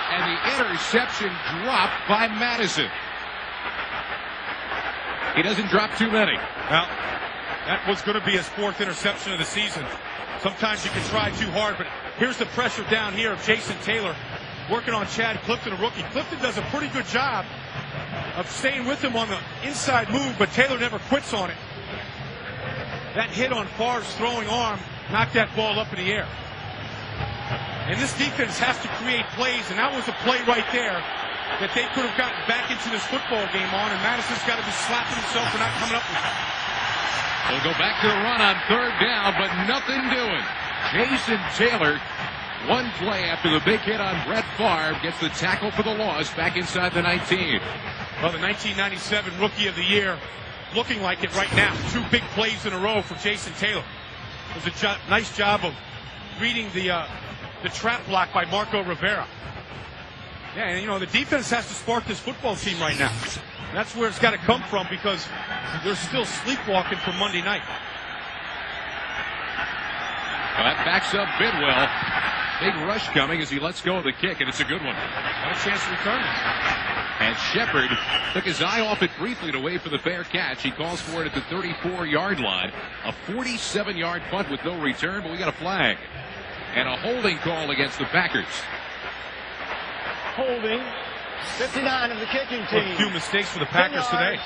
And the interception dropped by Madison. He doesn't drop too many. Well, that was going to be his 4th interception of the season. Sometimes you can try too hard, but here's the pressure down here of Jason Taylor working on Chad Clifton, a rookie. Clifton does a pretty good job of staying with him on the inside move, but Taylor never quits on it. That hit on Favre's throwing arm knocked that ball up in the air. And this defense has to create plays, and that was a play right there that they could have gotten back into this football game on, and Madison's got to be slapping himself for not coming up with it. They'll go back to the run on 3rd down, but nothing doing. Jason Taylor, one play after the big hit on Brett Favre, gets the tackle for the loss back inside the 19. Well, the 1997 Rookie of the Year looking like it right now. 2 big plays in a row for Jason Taylor. It was a nice job of reading the trap block by Marco Rivera. Yeah, and the defense has to spark this football team right now. That's where it's got to come from because they're still sleepwalking from Monday night. Well, that backs up Bidwell. Big rush coming as he lets go of the kick, and it's a good one. Got a chance to return it. And Shepard took his eye off it briefly to wait for the fair catch. He calls for it at the 34-yard line. A 47-yard punt with no return, but we got a flag. And a holding call against the Packers. Holding. 59 of the kicking team. A few mistakes for the Packers today.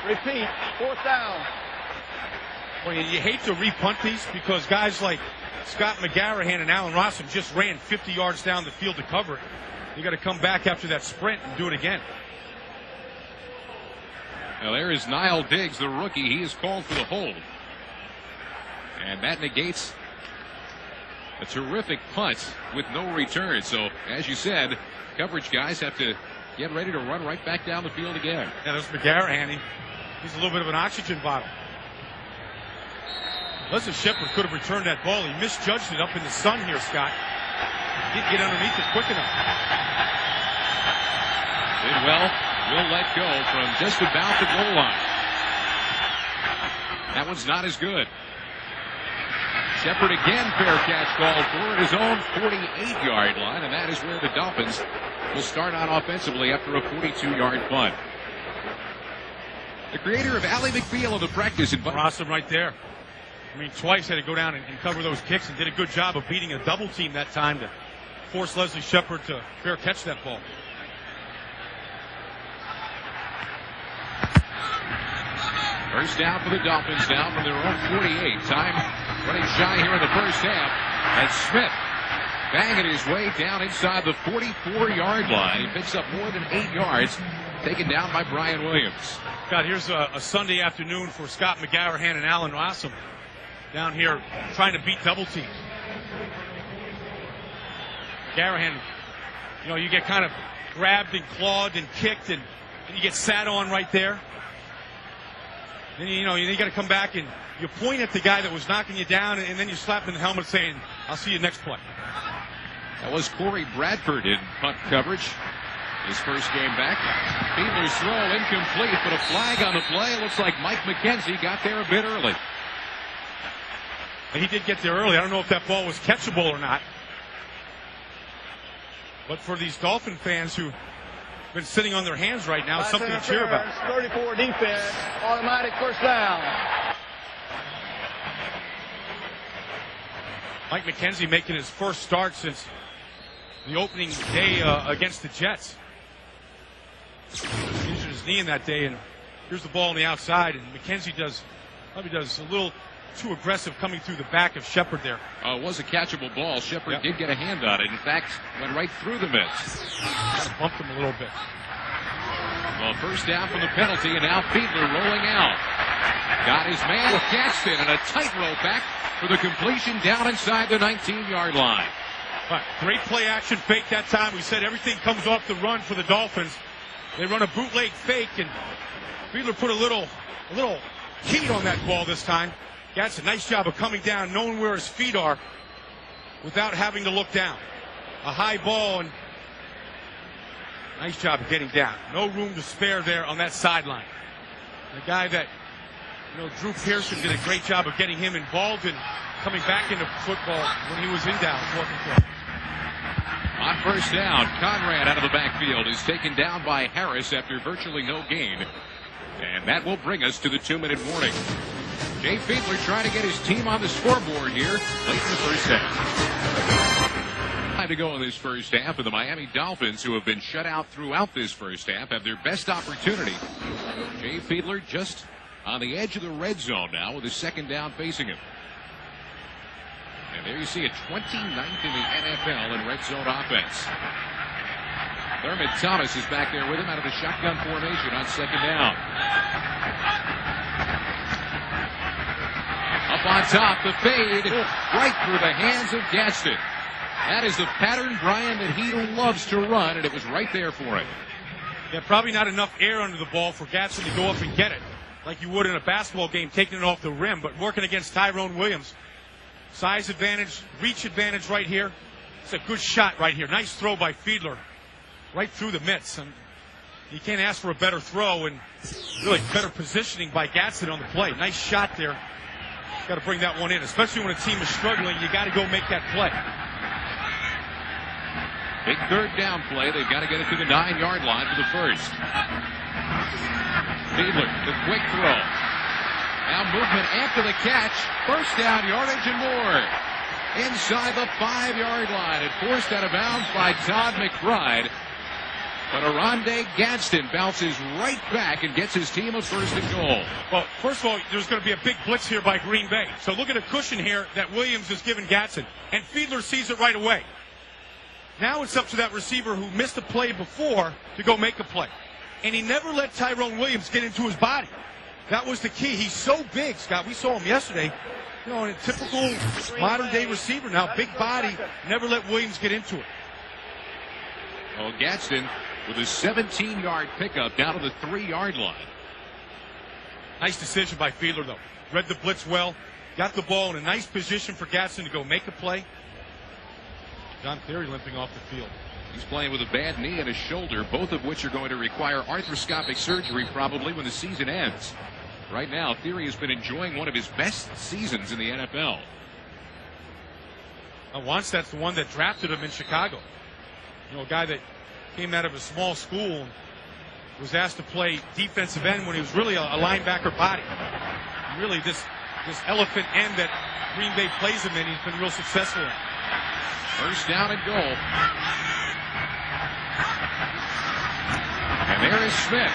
Repeat. 4th down. Well, you hate to re-punt these because guys like Scott McGarrahan and Allen Rossum just ran 50 yards down the field to cover it. You got to come back after that sprint and do it again. Now there is Niall Diggs, the rookie. He is called for the hold. And that negates a terrific punt with no return. So, as you said, coverage guys have to get ready to run right back down the field again. Yeah, there's McGarrahan. He's a little bit of an oxygen bottle. Leslie Shepard could have returned that ball. He misjudged it up in the sun here, Scott. Didn't get underneath it quick enough. Bidwell will let go from just about the goal line. That one's not as good. Shepard again, fair catch called for at his own 48-yard line, and that is where the Dolphins will start out offensively after a 42-yard punt. The creator of Ally McBeal of the practice and Awesome right there. I mean, twice had to go down and cover those kicks and did a good job of beating a double team that time to force Leslie Shepard to fair catch that ball. First down for the Dolphins now from their own 48. Time running shy here in the first half. And Smith banging his way down inside the 44-yard line. He picks up more than 8 yards, taken down by Brian Williams. God, here's a Sunday afternoon for Scott McGarrahan and Alan Rossum down here trying to beat double teams. McGarrahan, you get kind of grabbed and clawed and kicked and you get sat on right there. Then, you got to come back and you point at the guy that was knocking you down and then you slap him in the helmet saying, I'll see you next play. That was Corey Bradford in punt coverage. His first game back. Fiedler's throw incomplete, but a flag on the play. It looks like Mike McKenzie got there a bit early. He did get there early. I don't know if that ball was catchable or not. But for these Dolphin fans who've been sitting on their hands right now, something to cheer about. 34 defense, automatic first down. Mike McKenzie making his first start since the opening day against the Jets. He injured his knee in that day, and here's the ball on the outside, and McKenzie probably does a little too aggressive coming through the back of Shepard there. It was a catchable ball. Shepard did get a hand on it. In fact, went right through the midst. Kind of bumped him a little bit. Well, first down from the penalty, and now Fiedler rolling out. Got his man Gadsden, and a tightrope back for the completion down inside the 19-yard line. Right. Great play action fake that time. We said everything comes off the run for the Dolphins. They run a bootleg fake, and Fiedler put a little heat on that ball this time. Gadsden, nice job of coming down, knowing where his feet are without having to look down. A high ball, and nice job of getting down. No room to spare there on that sideline. The guy that, Drew Pearson did a great job of getting him involved and coming back into football when he was in Dallas working for him. On first down, Conrad out of the backfield is taken down by Harris after virtually no gain. And that will bring us to the 2-minute warning. Jay Fiedler trying to get his team on the scoreboard here late in the first half. Time to go in this first half, and the Miami Dolphins, who have been shut out throughout this first half, have their best opportunity. Jay Fiedler just on the edge of the red zone now with his second down facing him. And there you see it, 29th in the NFL in red zone offense. Thurman Thomas is back there with him out of the shotgun formation on second down. Up on top, the fade, right through the hands of Gadsden. That is the pattern, Brian, that he loves to run, and it was right there for him. Yeah, probably not enough air under the ball for Gadsden to go up and get it, like you would in a basketball game, taking it off the rim, but working against Tyrone Williams. Size advantage, reach advantage right here. It's a good shot right here. Nice throw by Fiedler, right through the midst. And you can't ask for a better throw, and really better positioning by Gadsden on the play. Nice shot there. Got to bring that one in, especially when a team is struggling. You got to go make that play. Big third down play. They've got to get it to the 9-yard line for the first. Fiedler, the quick throw. Now movement after the catch. First down yardage and more. Inside the 5-yard line. And forced out of bounds by Todd McBride. But Aronde Gadsden bounces right back and gets his team a first and goal. Well, first of all, there's going to be a big blitz here by Green Bay. So look at a cushion here that Williams has given Gadsden. And Fiedler sees it right away. Now it's up to that receiver who missed a play before to go make a play. And he never let Tyrone Williams get into his body. That was the key. He's so big, Scott. We saw him yesterday. In a typical modern-day receiver now. Big body. Never let Williams get into it. Well, Gadsden with a 17-yard pickup down to the 3-yard line. Nice decision by Fiedler, though. Read the blitz well. got the ball in a nice position for Gatson to go make a play. John Theory limping off the field. He's playing with a bad knee and a shoulder, both of which are going to require arthroscopic surgery probably when the season ends. Right now, Theory has been enjoying one of his best seasons in the NFL. Wannstedt's the one that drafted him in Chicago. You know, a guy that came out of a small school and was asked to play defensive end when he was really a linebacker body. Really, this elephant end that Green Bay plays him in, he's been real successful in. First down and goal. And there is Smith.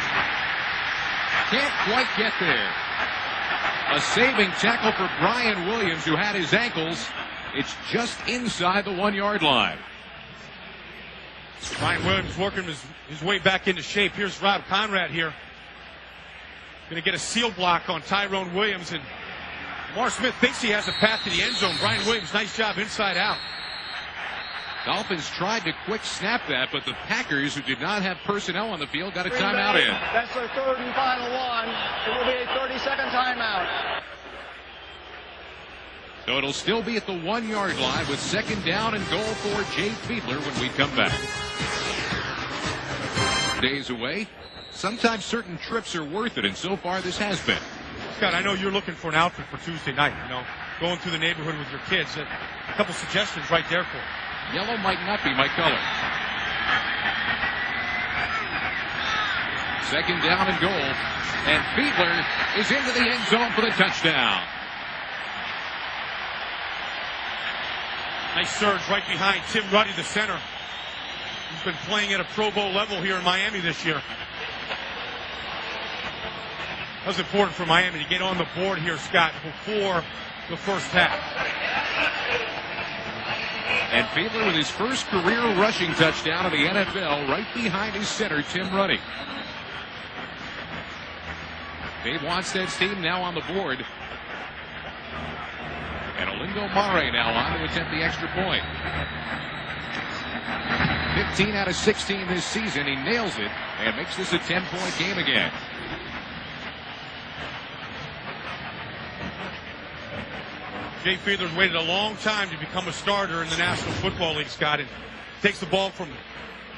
Can't quite get there. A saving tackle for Brian Williams, who had his ankles. It's just inside the 1 yard line. Brian Williams working his way back into shape. Here's Rob Conrad here. Going to get a seal block on Tyrone Williams. And Lamar Smith thinks he has a path to the end zone. Brian Williams, nice job inside out. Dolphins tried to quick snap that, but the Packers, who did not have personnel on the field, got a timeout in. That's their third and final one. It will be a 30-second timeout. So it'll still be at the 1 yard line with second down and goal for Jay Fiedler when we come back. Days away. Sometimes certain trips are worth it, and so far this has been. Scott, I know you're looking for an outfit for Tuesday night, you know, going through the neighborhood with your kids. A couple suggestions right there for you. Yellow might not be my color. Second down and goal. And Fiedler is into the end zone for the touchdown. Nice surge right behind Tim Ruddy, the center. He's been playing at a Pro Bowl level here in Miami this year. That was important for Miami to get on the board here, Scott, before the first half. And Fiedler with his first career rushing touchdown in the NFL right behind his center, Tim Ruddy. Dave Wanstead's team now on the board. And Olindo Mare now on to attempt the extra point. 15 out of 16 this season. He nails it and makes this a 10-point game again. Jay Fiedler's waited a long time to become a starter in the National Football League, Scott. And takes the ball from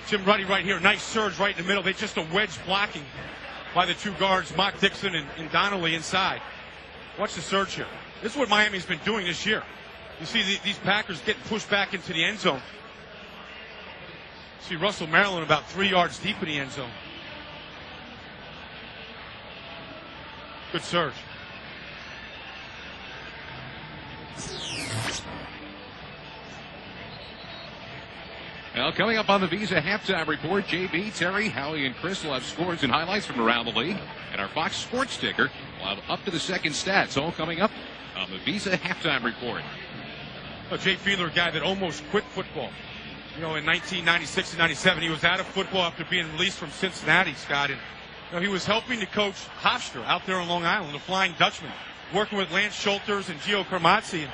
Tim Ruddy right here. Nice surge right in the middle. They just a wedge blocking by the two guards, Mock Dixon and Donnelly inside. Watch the surge here. This is what Miami's been doing this year. You see these Packers getting pushed back into the end zone. See Russell Maryland about 3 yards deep in the end zone. Good surge. Well, coming up on the Visa halftime report, JB, Terry, Howie, and Chris will have scores and highlights from around the league. And our Fox Sports ticker will have up to the second stats, all coming up on the Visa halftime report. Jay Fiedler, a guy that almost quit football. You know, in 1996 and 97, he was out of football after being released from Cincinnati, Scott. And you know, he was helping to coach Hofstra out there on Long Island, the Flying Dutchman, working with Lance Schulters and Gio Carmazzi. And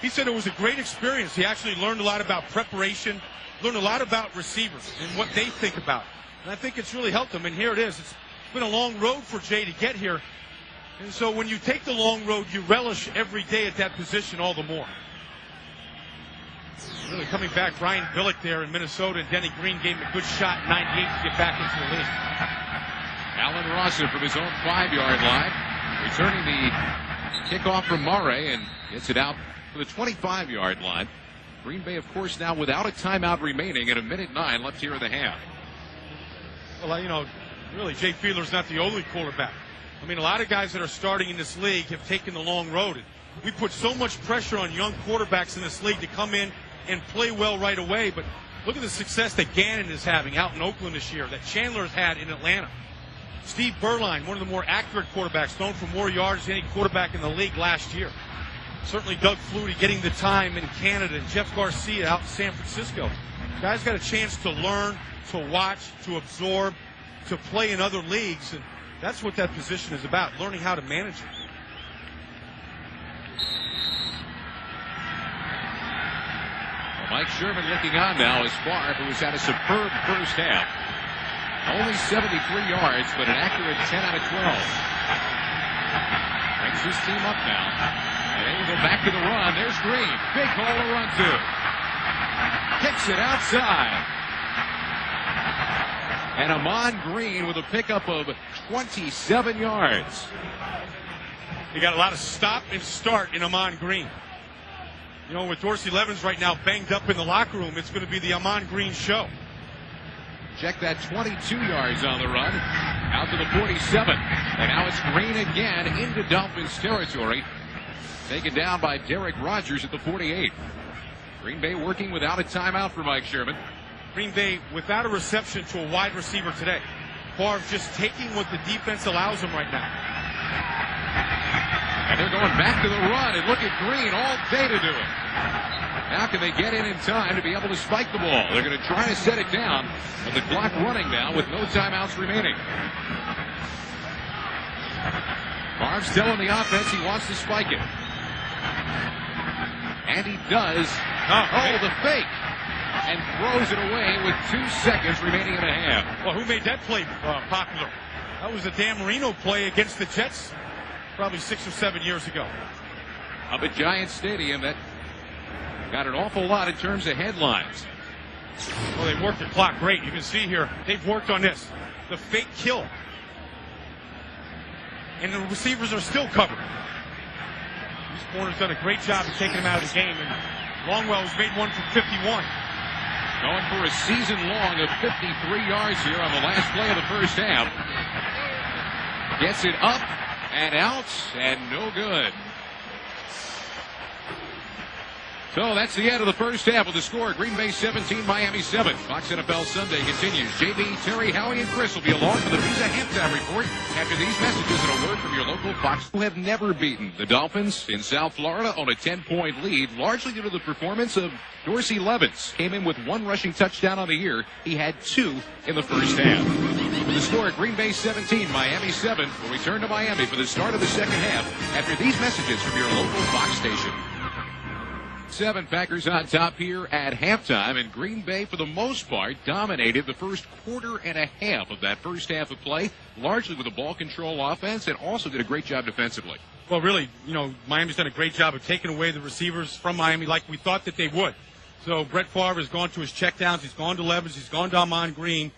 he said it was a great experience. He actually learned a lot about preparation, learned a lot about receivers and what they think about. And I think it's really helped him. And here it is. It's been a long road for Jay to get here. And so when you take the long road, you relish every day at that position all the more. Really coming back, Brian Billick there in Minnesota, and Denny Green gave him a good shot in 98 to get back into the league. Alan Rawson from his own 5 yard line, returning the kickoff from Murray and gets it out for the 25 yard line. Green Bay, of course, now without a timeout remaining and 1:09 left here in the half. Well, you know, really, Jay Fiedler's not the only quarterback. I mean, a lot of guys that are starting in this league have taken the long road. We put so much pressure on young quarterbacks in this league to come in and play well right away. But look at the success that Gannon is having out in Oakland this year, that Chandler's had in Atlanta. Steve Berline, one of the more accurate quarterbacks, thrown for more yards than any quarterback in the league last year. Certainly Doug Flutie getting the time in Canada, and Jeff Garcia out in San Francisco. Guys got a chance to learn, to watch, to absorb, to play in other leagues, and that's what that position is about, learning how to manage it. Well, Mike Sherman looking on now as Favre, who has had a superb first half. Only 73 yards, but an accurate 10 out of 12. Brings his team up now. And they will go back to the run. There's Green. Big hole to run to. Kicks it outside. And Amon Green with a pickup of 27 yards. You got a lot of stop and start in Amon Green. You know, with Dorsey Levens right now banged up in the locker room, it's going to be the Amon Green show. Check that, 22 yards on the run. Out to the 47. And now it's Green again into Dolphins territory. Taken down by Derek Rogers at the 48. Green Bay working without a timeout for Mike Sherman. Green Bay without a reception to a wide receiver today. Favre just taking what the defense allows him right now. And they're going back to the run, and look at Green all day to do it. How can they get in time to be able to spike the ball? They're going to try to set it down, but the clock running now with no timeouts remaining. Favre's telling the offense he wants to spike it. And he does. Oh, the fake. And throws it away with 2 seconds remaining in the half. Well, who made that play popular? That was a Dan Marino play against the Jets probably 6 or 7 years ago. Up at Giants Stadium, that got an awful lot in terms of headlines. Well, they worked the clock great. You can see here, they've worked on this. The fake kill. And the receivers are still covered. These corners done a great job of taking him out of the game. And Longwell's made one from 51. Going for a season long of 53 yards here on the last play of the first half. Gets it up and out and no good. So that's the end of the first half with the score. Green Bay 17, Miami 7. Fox NFL Sunday continues. JB, Terry, Howie, and Chris will be along for the Visa halftime report after these messages and a word from your local Fox. Who have never beaten the Dolphins in South Florida on a 10-point lead, largely due to the performance of Dorsey Levens. Came in with 1 rushing touchdown on the year. He had 2 in the first half. With the score, Green Bay 17, Miami 7. We'll return to Miami for the start of the second half after these messages from your local Fox station. 7 Packers on top here at halftime, and Green Bay, for the most part, dominated the first quarter and a half of that first half of play, largely with a ball control offense, and also did a great job defensively. Well, really, you know, Miami's done a great job of taking away the receivers from Miami like we thought that they would. So Brett Favre has gone to his checkdowns, he's gone to Levens, he's gone to Amon Green.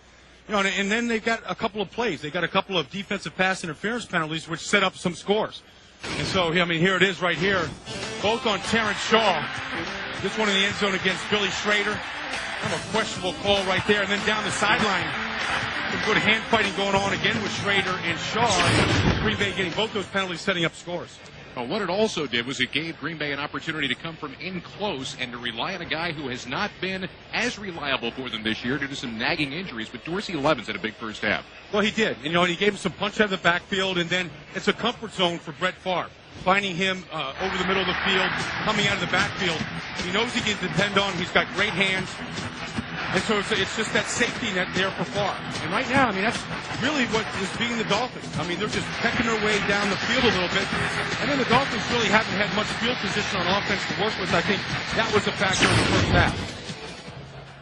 You know, and then they've got a couple of plays. They got a couple of defensive pass interference penalties, which set up some scores. And so, I mean, here it is right here. Both on Terrence Shaw. This one in the end zone against Billy Schrader. Kind of a questionable call right there. And then down the sideline, some good hand fighting going on again with Schrader and Shaw. Green Bay getting both those penalties, setting up scores. Well, what it also did was it gave Green Bay an opportunity to come from in close and to rely on a guy who has not been as reliable for them this year due to some nagging injuries. But Dorsey Levens had a big first half. Well, he did. You know, and he gave him some punch out of the backfield, and then it's a comfort zone for Brett Favre. Finding him over the middle of the field, coming out of the backfield. He knows he can depend on. He's got great hands. And so it's just that safety net there for Favre. And right now, I mean, that's really what is beating the Dolphins. I mean, they're just pecking their way down the field a little bit. And then the Dolphins really haven't had much field position on offense to work with. I think that was the factor in the first half.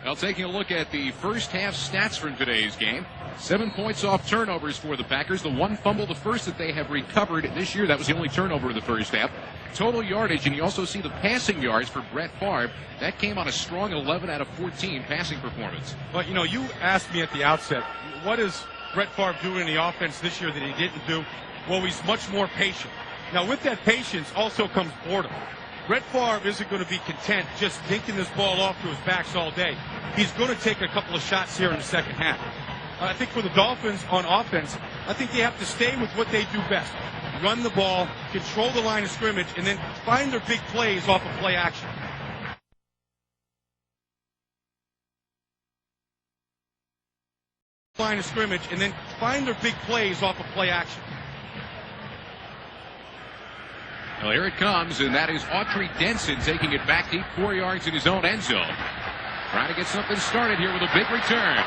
Well, taking a look at the first half stats from today's game. 7 points off turnovers for the Packers. The 1 fumble, the first that they have recovered this year. That was the only turnover of the first half. Total yardage, and you also see the passing yards for Brett Favre. That came on a strong 11 out of 14 passing performance. Well, you know, you asked me at the outset, what is Brett Favre doing in the offense this year that he didn't do? Well, he's much more patient. Now, with that patience also comes boredom. Brett Favre isn't going to be content just dinking this ball off to his backs all day. He's going to take a couple of shots here in the second half. I think for the Dolphins on offense, I think they have to stay with what they do best. Run the ball, control the line of scrimmage, and then find their big plays off of play action. Line of scrimmage, and then find their big plays off of play action. Well, here it comes, and that is Autry Denson taking it back deep 4 yards in his own end zone. Trying to get something started here with a big return.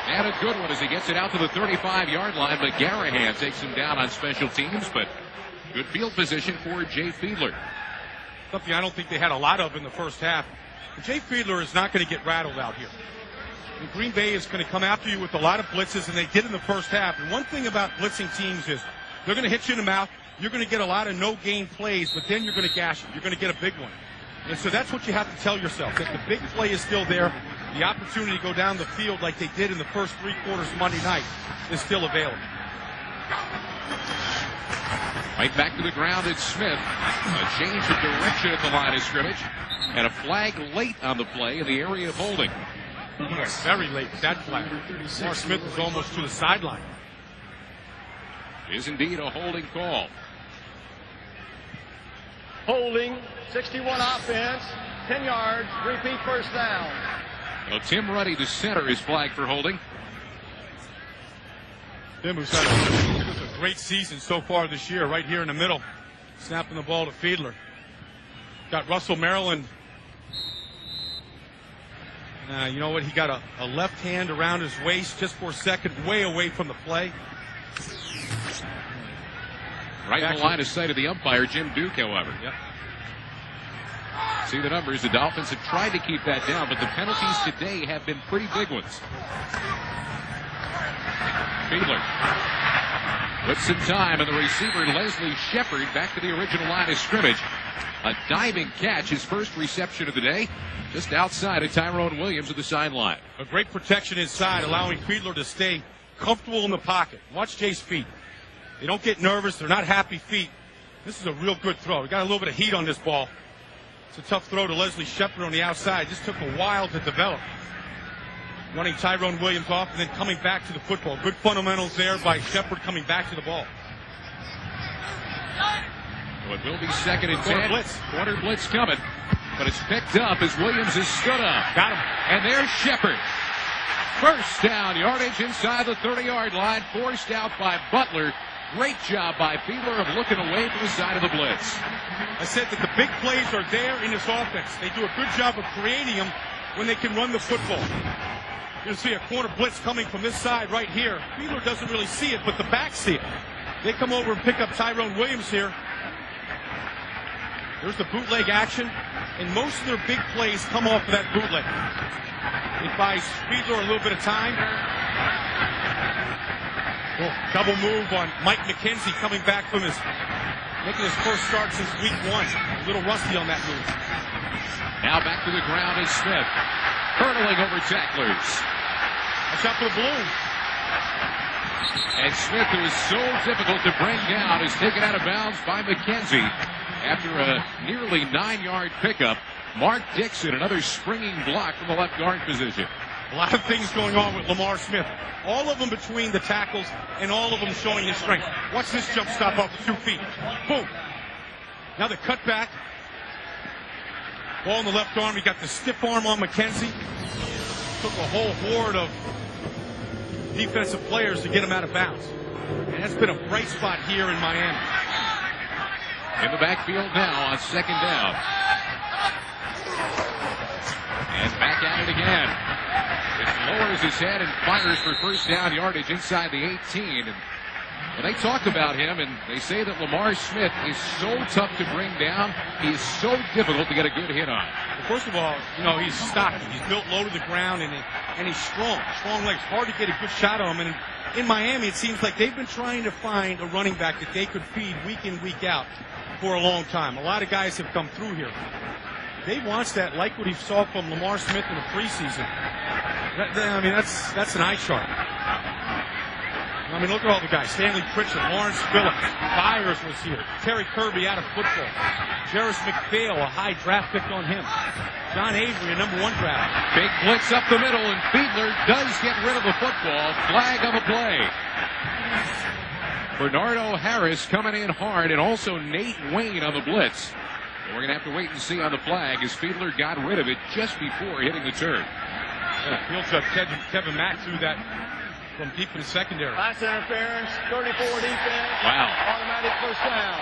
And a good one as he gets it out to the 35-yard line, but Garahan takes him down on special teams, but good field position for Jay Fiedler. Something I don't think they had a lot of in the first half. But Jay Fiedler is not going to get rattled out here. And Green Bay is going to come after you with a lot of blitzes, and they did in the first half. And one thing about blitzing teams is they're going to hit you in the mouth. you're going to get a lot of no-gain plays, but then you're going to gash it. You're going to get a big one. And so that's what you have to tell yourself, that the big play is still there. The opportunity to go down the field like they did in the first 3 quarters Monday night is still available. Right back to the ground, it's Smith. A change of direction at the line of scrimmage. And a flag late on the play in the area of holding. Very late, that flag. Lamar Smith was almost to the sideline. Is indeed a holding call. Holding, 61 offense, 10 yards, repeat first down. Well, Tim Ruddy, the center, is flagged for holding. Tim, who's had a great season so far this year, right here in the middle, snapping the ball to Fiedler. Got Russell Maryland. You know what? He got a left hand around his waist just for a second, way away from the play. Right in the line of sight of the umpire, Jim Duke, however. Yep. See the numbers. The Dolphins have tried to keep that down, but the penalties today have been pretty big ones. Fiedler with some time, and the receiver, Leslie Shepard, back to the original line of scrimmage. A diving catch, his first reception of the day, just outside of Tyrone Williams at the sideline. A great protection inside, allowing Fiedler to stay comfortable in the pocket. Watch Jay's feet. They don't get nervous. They're not happy feet. This is a real good throw. We got a little bit of heat on this ball. It's a tough throw to Leslie Shepard on the outside. Just took a while to develop. Running Tyrone Williams off and then coming back to the football. Good fundamentals there by Shepard coming back to the ball. Well, it will be second and 10. Quarter blitz coming. But it's picked up as Williams is stood up. Got him. And there's Shepard. First down, yardage inside the 30-yard line. Forced out by Butler. Great job by Fiedler of looking away from the side of the blitz. I said that the big plays are there in this offense. They do a good job of creating them when they can run the football. You'll see a corner blitz coming from this side right here. Fiedler doesn't really see it, but the backs see it. They come over and pick up Tyrone Williams here. There's the bootleg action, and most of their big plays come off of that bootleg. It buys Fiedler a little bit of time. Double move on Mike McKenzie coming back from making his first start since week 1. A little rusty on that move. Now back to the ground is Smith. Hurtling over tacklers. Watch out for the balloon. And Smith, who is so difficult to bring down, is taken out of bounds by McKenzie after a nearly 9-yard pickup. Mark Dixon, another springing block from the left guard position. A lot of things going on with Lamar Smith. All of them between the tackles and all of them showing his strength. Watch this jump stop off the 2 feet. Boom. Now the cutback. Ball in the left arm. He got the stiff arm on McKenzie. Took a whole horde of defensive players to get him out of bounds. And that's been a bright spot here in Miami. In the backfield now on second down. And back at it again. It lowers his head and fires for first down yardage inside the 18. And when they talk about him, and they say that Lamar Smith is so tough to bring down, he is so difficult to get a good hit on. Well, first of all, he's stocky. He's built low to the ground, and he's strong. Strong legs. Hard to get a good shot on him. And in Miami, it seems like they've been trying to find a running back that they could feed week in, week out for a long time. A lot of guys have come through here. Dave wants that, like what he saw from Lamar Smith in the preseason. That's an eye chart. Look at all the guys. Stanley Pritchard, Lawrence Phillips, Byers was here. Terry Kirby out of football. Jarris McPhail, a high draft pick on him. John Avery, a number 1 draft. Big blitz up the middle, and Fiedler does get rid of the football. Flag on the play. Bernardo Harris coming in hard, and also Nate Wayne on the blitz. And we're going to have to wait and see on the flag as Fiedler got rid of it just before hitting the turn. Field judge Kevin Mack threw that from deep in the secondary. Pass interference, 34 defense. Wow. Automatic first down.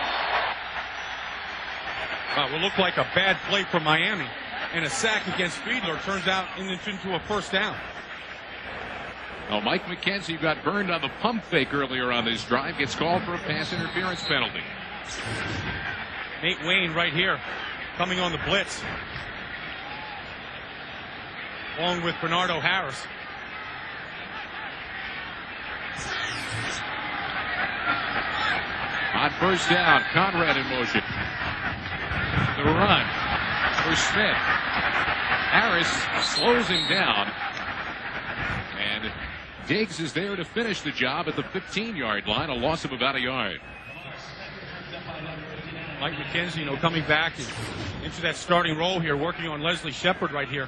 It will look like a bad play for Miami. And a sack against Fiedler turns out into a first down. Well, Mike McKenzie got burned on the pump fake earlier on this drive. Gets called for a pass interference penalty. Nate Wayne right here coming on the blitz. Along with Bernardo Harris. On first down, Conrad in motion. The run for Smith. Harris slows him down. And Diggs is there to finish the job at the 15-yard line, a loss of about a yard. Mike McKenzie, coming back into that starting role here, working on Leslie Shepard right here.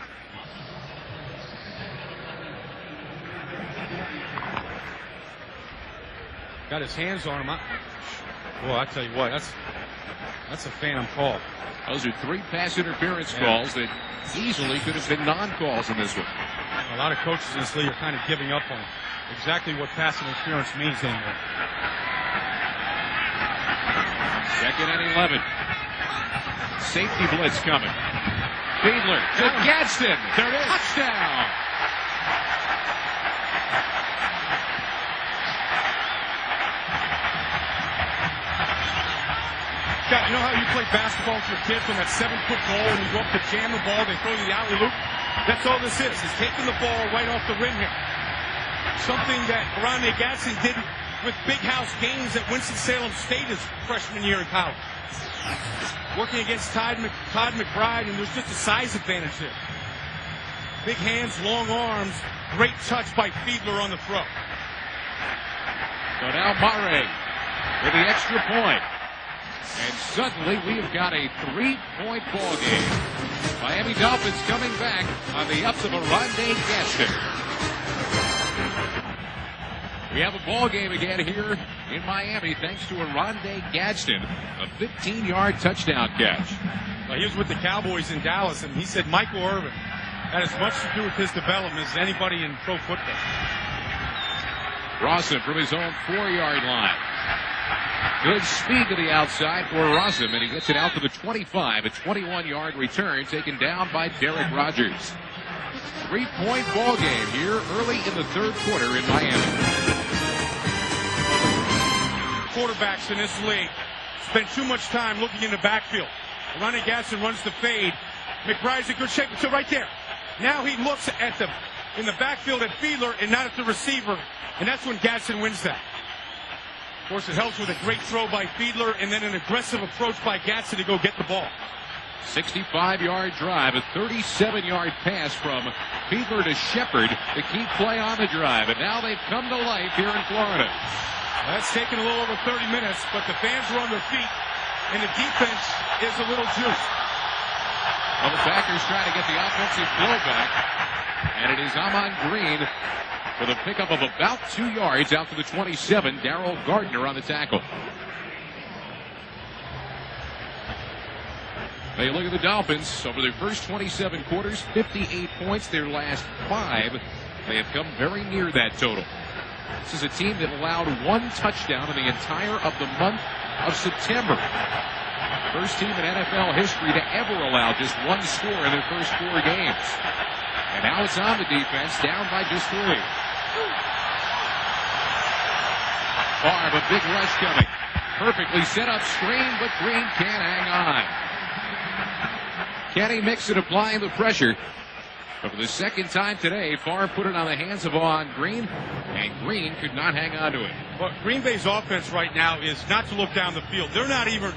Got his hands on him. Well, I tell you what, that's a phantom call. Those are 3 pass interference calls that easily could have been non-calls in this one. A lot of coaches in this league are kind of giving up on exactly what pass interference means anymore. 2nd and 11. Safety blitz coming. Fiedler to Gadsden. There it is. Touchdown. You know how you play basketball with your kids on that 7-foot goal and you go up to jam the ball, they throw you the alley-oop? That's all this is taking the ball right off the rim here. Something that Ronde Gadsden did with big house games at Winston-Salem State his freshman year in college. Working against Todd McBride, and there's just a size advantage there. Big hands, long arms, great touch by Fiedler on the throw. So now Murray with the extra point. And suddenly we've got a 3-point ball game. Miami Dolphins coming back on the ups of a Ronde Gadsden. We have a ball game again here in Miami thanks to a Ronde Gadsden, a 15-yard touchdown catch. Well, he was with the Cowboys in Dallas, and he said Michael Irvin had as much to do with his development as anybody in pro football. Rossum from his own 4-yard line. Good speed to the outside for Rossum, and he gets it out to the 25. A 21-yard return taken down by Derek Rogers. 3-point ball game here early in the 3rd quarter in Miami. Quarterbacks in this league spend too much time looking in the backfield. Ronde Gadsden runs the fade. McBride's in good shape. So right there. Now he looks in the backfield at Fiedler and not at the receiver, and that's when Gadsden wins that. Of course, it helps with a great throw by Fiedler and then an aggressive approach by Gadsden to go get the ball. 65-yard drive, a 37-yard pass from Fiedler to Shepard, the key play on the drive. And now they've come to life here in Florida. That's taken a little over 30 minutes, but the fans are on their feet, and the defense is a little juiced. Well, the Packers try to get the offensive flow back, and it is Amon Green for the pickup of about 2 yards out to the 27. Darrell Gardner on the tackle. They look at the Dolphins. Over their first 27 quarters, 58 points. Their last 5, they have come very near that total. This is a team that allowed 1 touchdown in the entire of the month of September. First team in NFL history to ever allow just 1 score in their first 4 games. And now it's on the defense, down by just 3. Favre, a big rush coming. Perfectly set up screen, but Green can't hang on. Kenny Mixon applying the pressure. But for the second time today, Favre put it on the hands of Amon Green, and Green could not hang on to it. Well, Green Bay's offense right now is not to look down the field. They're not even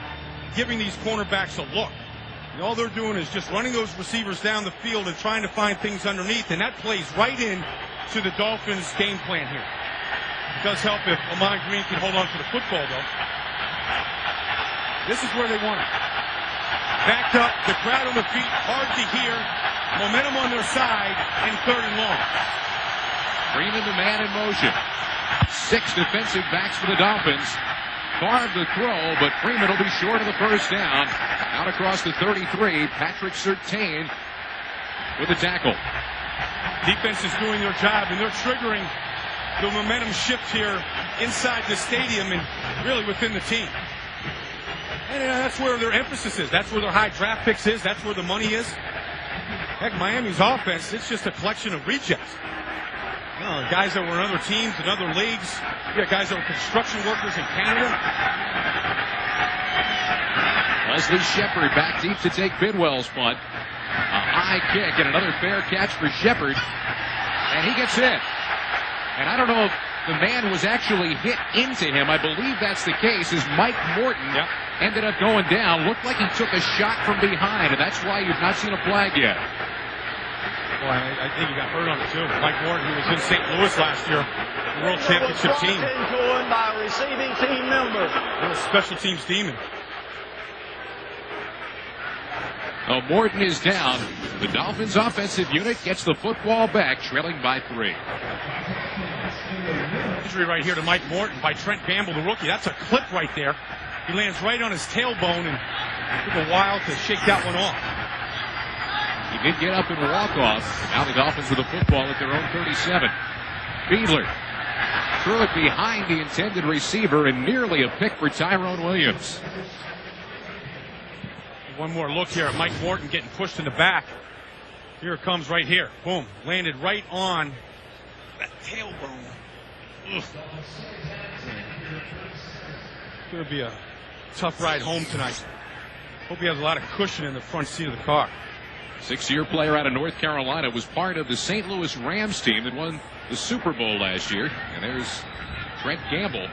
giving these cornerbacks a look. And all they're doing is just running those receivers down the field and trying to find things underneath, and that plays right in to the Dolphins' game plan here. It does help if Amon Green can hold on to the football, though. This is where they want it. Backed up, the crowd on the feet, hard to hear. Momentum on their side, and 3rd and long. Freeman, the man in motion. 6 defensive backs for the Dolphins. Favre the throw, but Freeman will be short of the first down. Out across the 33, Patrick Surtain with the tackle. Defense is doing their job, and they're triggering the momentum shift here inside the stadium and really within the team. And that's where their emphasis is. That's where their high draft picks is. That's where the money is. Heck, Miami's offense, it's just a collection of rejects. Guys that were in other teams and other leagues. You got guys that were construction workers in Canada. Leslie Shepard back deep to take Bidwell's punt. A high kick and another fair catch for Shepard. And he gets in. And I don't know if the man was actually hit into him. I believe that's the case, as Mike Morton ended up going down. Looked like he took a shot from behind, and that's why you've not seen a flag yet. Well, I think he got hurt on it, too. Mike Morton, who was in St. Louis last year, the World Championship team. Into him by a receiving team member. A special teams demon. Oh, Morton is down. The Dolphins offensive unit gets the football back, trailing by 3. Injury right here to Mike Morton by Trent Gamble, the rookie. That's a clip right there. He lands right on his tailbone, and it took a while to shake that one off. He did get up and walk off. Now the Dolphins with the football at their own 37. Fiedler threw it behind the intended receiver, and nearly a pick for Tyrone Williams. One more look here at Mike Morton getting pushed in the back. Here it comes right here. Boom. Landed right on that tailbone. Ugh. It's going to be a tough ride home tonight. Hope he has a lot of cushion in the front seat of the car. 6-year player out of North Carolina, was part of the St. Louis Rams team that won the Super Bowl last year. And there's Trent Gamble.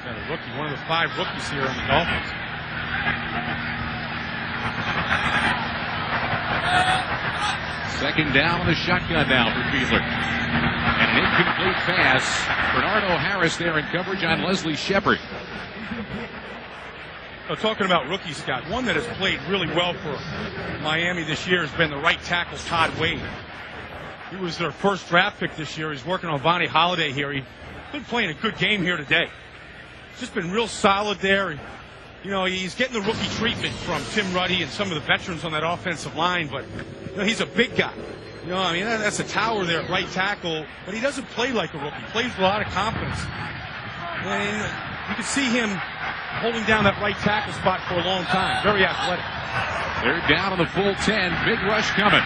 Got a rookie, one of the 5 rookies here on the Dolphins. Second down on the shotgun now for Fiedler. And an incomplete pass. Bernardo Harris there in coverage on Leslie Shepard. Talking about rookies, Scott, one that has played really well for Miami this year has been the right tackle, Todd Wade. He was their first draft pick this year. He's working on Vonnie Holiday here. He's been playing a good game here today. He's just been real solid there. You know, he's getting the rookie treatment from Tim Ruddy and some of the veterans on that offensive line, but you know, he's a big guy. You know, I mean, that's a tower there at right tackle, but he doesn't play like a rookie. He plays with a lot of confidence. And you can see him holding down that right tackle spot for a long time. Very athletic. They're down on the full 10. Big rush coming.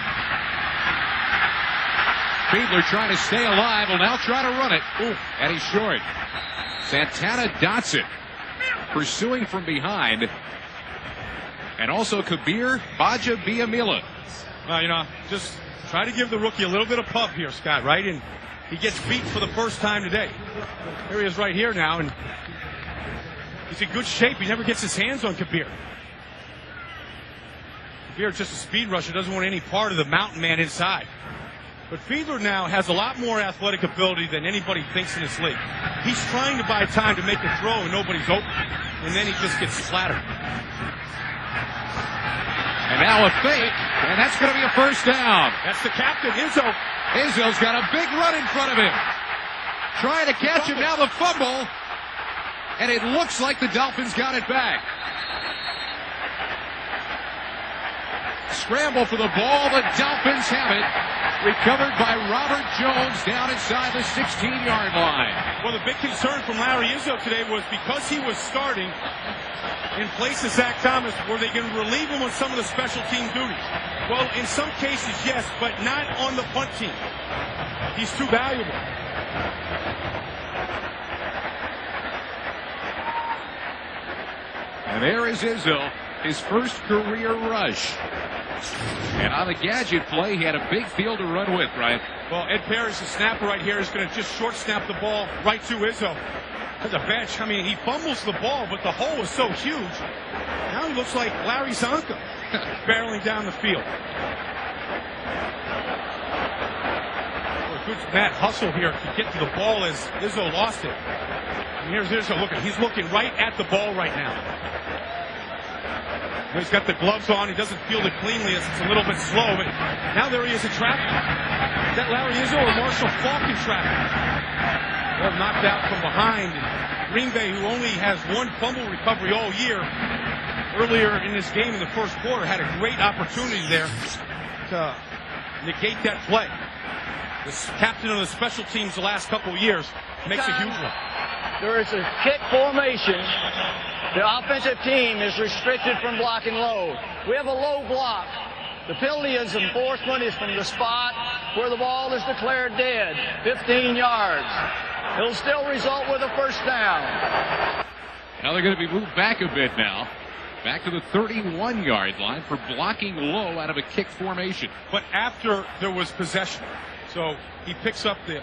Fiedler trying to stay alive. Will now try to run it. Ooh, and he's short. Santana Dotson pursuing from behind. And also Kabir Baja-Biamila. Well, you know, just try to give the rookie a little bit of pub here, Scott, right? And he gets beat for the first time today. Here he is right here now, and he's in good shape. He never gets his hands on Kabir. Kabir just a speed rusher, doesn't want any part of the mountain man inside. But Fiedler now has a lot more athletic ability than anybody thinks in this league. He's trying to buy time to make a throw and nobody's open. And then he just gets splattered. And now a fake, and that's going to be a first down. That's the captain, Izzo. Izzo's got a big run in front of him. Trying to catch him, now the fumble. And it looks like the Dolphins got it back. Scramble for the ball, the Dolphins have it. Recovered by Robert Jones down inside the 16-yard line. Well, the big concern from Larry Izzo today was because he was starting in place of Zach Thomas, were they going to relieve him on some of the special team duties? Well, in some cases, yes, but not on the punt team. He's too valuable. And there is Izzo, his first career rush. And on the gadget play, he had a big field to run with, right? Well, Ed Parrish, the snapper right here, is going to just short snap the ball right to Izzo. To the bench. I mean, he fumbles the ball, but the hole is so huge. Now he looks like Larry Zonka barreling down the field. Well, good Matt hustle here to get to the ball as Izzo lost it. And here's Izzo looking. He's looking right at the ball right now. He's got the gloves on. He doesn't field it cleanly as it's a little bit slow, but now there he is in traffic. Is that Larry Izzo or Marshall Faulk in traffic? Well, knocked out from behind. And Green Bay, who only has one fumble recovery all year, earlier in this game in the first quarter, had a great opportunity there to negate that play. The captain of the special teams the last couple of years makes a huge one. There is a kick formation. The offensive team is restricted from blocking low. We have a low block. The penalty is enforcement is from the spot where the ball is declared dead, 15 yards. It'll still result with a first down. Now they're going to be moved back a bit now. Back to the 31-yard line for blocking low out of a kick formation. But after there was possession. So he picks up the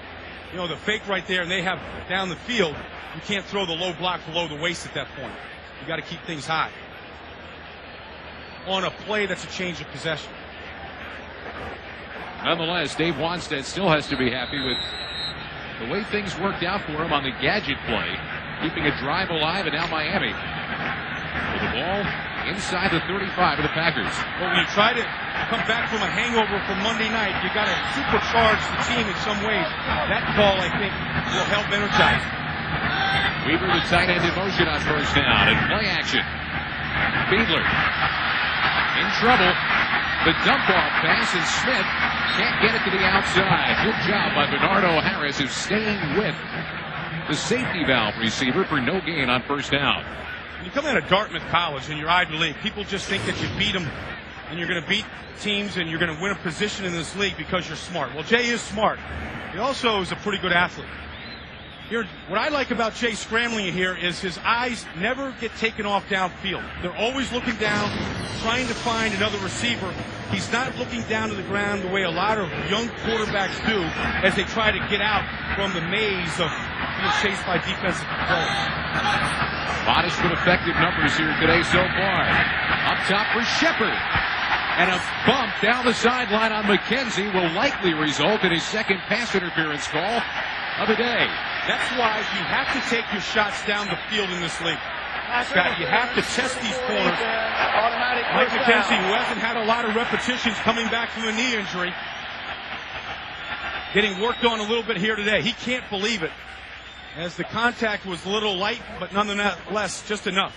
you know, the fake right there, and they have down the field, you can't throw the low block below the waist at that point. You got to keep things high. On a play that's a change of possession. Nonetheless, Dave Wanstead still has to be happy with the way things worked out for him on the gadget play, keeping a drive alive, and now Miami with the ball inside the 35 of the Packers. Well, when you try to come back from a hangover from Monday night, you got to supercharge the team in some ways. That call, I think, will help energize. Weaver, the tight end, in motion on first down, and play action. Fiedler in trouble. The dump-off pass, and Smith can't get it to the outside. Good job by Bernardo Harris, who's staying with the safety valve receiver for no gain on first down. When you come out of Dartmouth College and you're Ivy League, people just think that you beat them and you're going to beat teams and you're going to win a position in this league because you're smart. Well, Jay is smart. He also is a pretty good athlete. Here, what I like about Jay scrambling here is his eyes never get taken off downfield. They're always looking down, trying to find another receiver. He's not looking down to the ground the way a lot of young quarterbacks do as they try to get out from the maze of being chased by defensive players. Modest but effective numbers here today so far. Up top for Shepard. And a bump down the sideline on McKenzie will likely result in his second pass interference call of the day. That's why you have to take your shots down the field in this league. Scott, you have to test these corners. Mike McKenzie, who hasn't had a lot of repetitions coming back from a knee injury, getting worked on a little bit here today. He can't believe it, as the contact was a little light, but nonetheless, just enough.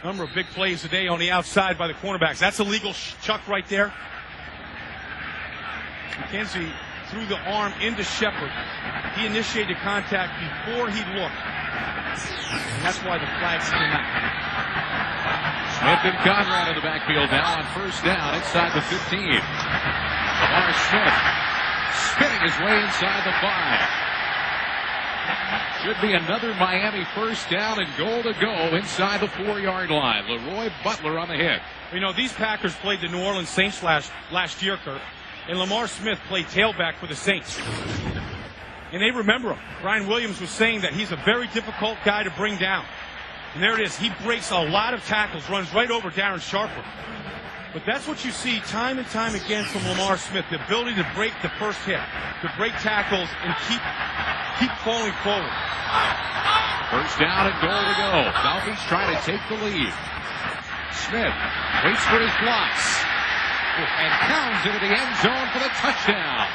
Number of big plays today on the outside by the cornerbacks. That's a legal chuck right there. McKenzie threw the arm into Shepard. He initiated contact before he looked. And that's why the flags came out. Smith and Conrad in the backfield now on first down inside the 15. Lamar Smith spinning his way inside the 5. Should be another Miami first down and goal to go inside the 4-yard line. Leroy Butler on the hit. You know, these Packers played the New Orleans Saints last year, Kurt. And Lamar Smith played tailback for the Saints. And they remember him. Brian Williams was saying that he's a very difficult guy to bring down. And there it is. He breaks a lot of tackles, runs right over Darren Sharper. But that's what you see time and time again from Lamar Smith, the ability to break the first hit, to break tackles and keep falling forward. First down and goal to go. Dolphins trying to take the lead. Smith waits for his blocks and pounds into the end zone for the touchdown.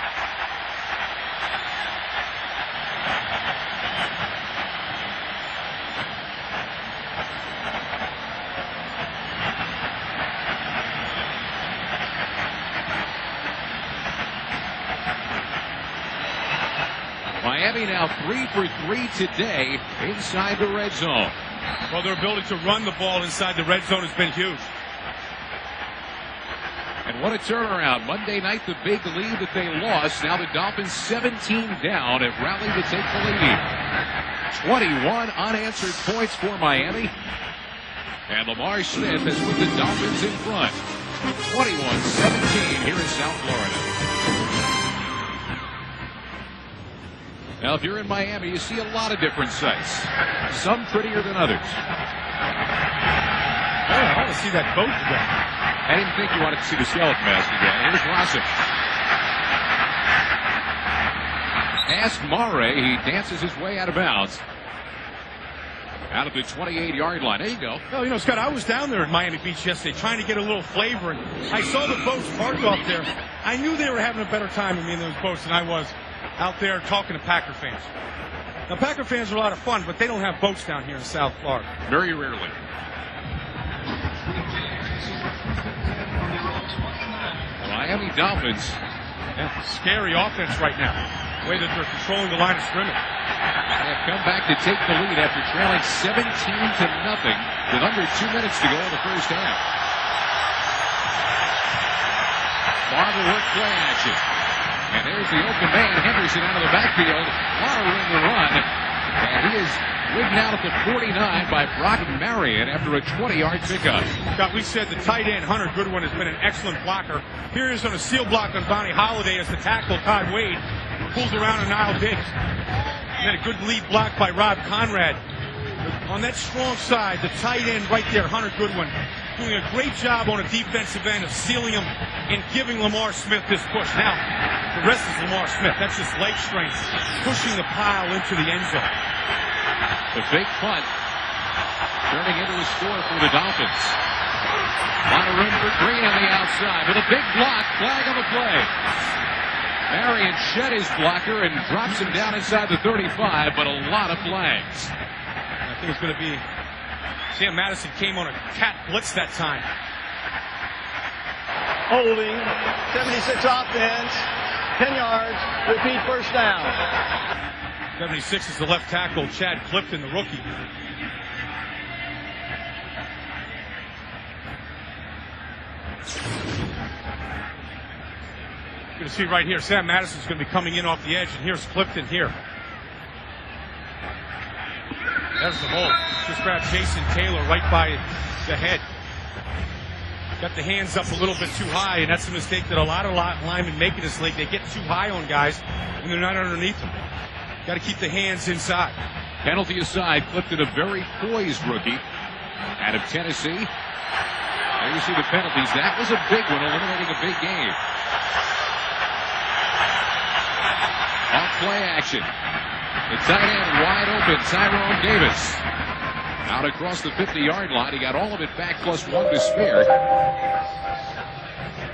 Miami now 3 for 3 today inside the red zone. Well, their ability to run the ball inside the red zone has been huge. And what a turnaround. Monday night, the big lead that they lost. Now the Dolphins 17 down have rallied to take the lead. 21 unanswered points for Miami. And Lamar Smith has put the Dolphins in front. 21-17 here in South Florida. Now, if you're in Miami, you see a lot of different sights. Some prettier than others. Oh, I want to see that boat again. I didn't think you wanted to see the skeleton mask again. Here's Rossum. Past Mare, he dances his way out of bounds. Out of the 28-yard line. There you go. Well, you know, Scott, I was down there at Miami Beach yesterday trying to get a little flavor, and I saw the boats parked off there. I knew they were having a better time with me in those boats than I was out there talking to Packer fans. Now, Packer fans are a lot of fun, but they don't have boats down here in South Florida. Very rarely. Miami Dolphins. Yeah, scary offense right now. The way that they're controlling the line of scrimmage. They have come back to take the lead after trailing 17-0 with under 2 minutes to go in the first half. Barber work play action. And there's the open man, Henderson, out of the backfield. A lot of room to run. And he is ridden out at the 49 by Brock Marion after a 20-yard pickup. Scott, we said the tight end, Hunter Goodwin, has been an excellent blocker. Here he is on a seal block on Bonnie Holiday as the tackle, Todd Wade, pulls around on Niall Diggs. And then a good lead block by Rob Conrad. On that strong side, the tight end right there, Hunter Goodwin, doing a great job on a defensive end of sealing him and giving Lamar Smith this push. Now, the rest is Lamar Smith. That's just leg strength, pushing the pile into the end zone. The fake punt turning into a score for the Dolphins. A lot of room for Green on the outside with a big block, flag on the play. Marion shed his blocker and drops him down inside the 35, but a lot of flags. I think it's going to be Sam Madison came on a cat blitz that time. Holding, 76 offense, 10 yards, repeat first down. 76 is the left tackle, Chad Clifton, the rookie. You're going to see right here, Sam Madison's going to be coming in off the edge, and here's Clifton here. There's the hole. Just grabbed Jason Taylor right by the head. Got the hands up a little bit too high, and that's a mistake that a lot of linemen make in this league. They get too high on guys when they're not underneath them. Got to keep the hands inside. Penalty aside, Clifton, a very poised rookie out of Tennessee. There you see the penalties. That was a big one, eliminating a big game. Off play action. The tight end wide open, Tyrone Davis. Out across the 50-yard line. He got all of it back plus one to spare.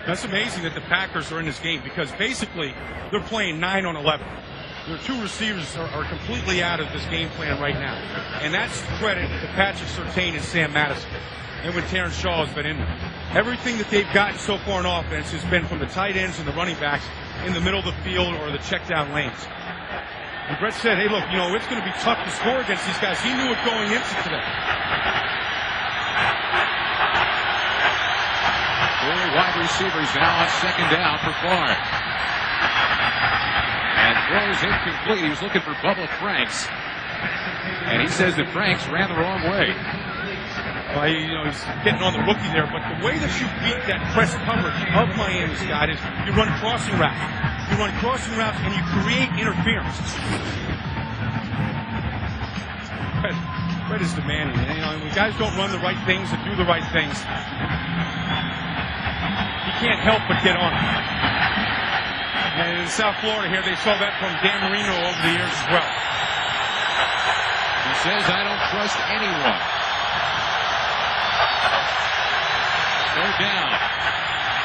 That's amazing that the Packers are in this game because basically they're playing 9 on 11. Their two receivers are completely out of this game plan right now. And that's credit to Patrick Surtain and Sam Madison. And when Terrence Shaw has been in there. Everything that they've gotten so far in offense has been from the tight ends and the running backs in the middle of the field or the check down lanes. And Brett said, hey, look, you know, it's going to be tough to score against these guys. He knew it going into today. Four wide receivers now on second down for Farr. And throws incomplete. He was looking for Bubba Franks. And he says that Franks ran the wrong way. Well, he's getting on the rookie there, but the way that you beat that press coverage of Miami, Scott, is you run crossing routes. You run crossing routes and you create interference. Fred is demanding. And when guys don't run the right things and do the right things, you can't help but get on them. And in South Florida here, they saw that from Dan Marino over the years as well. He says, I don't trust anyone. Third down.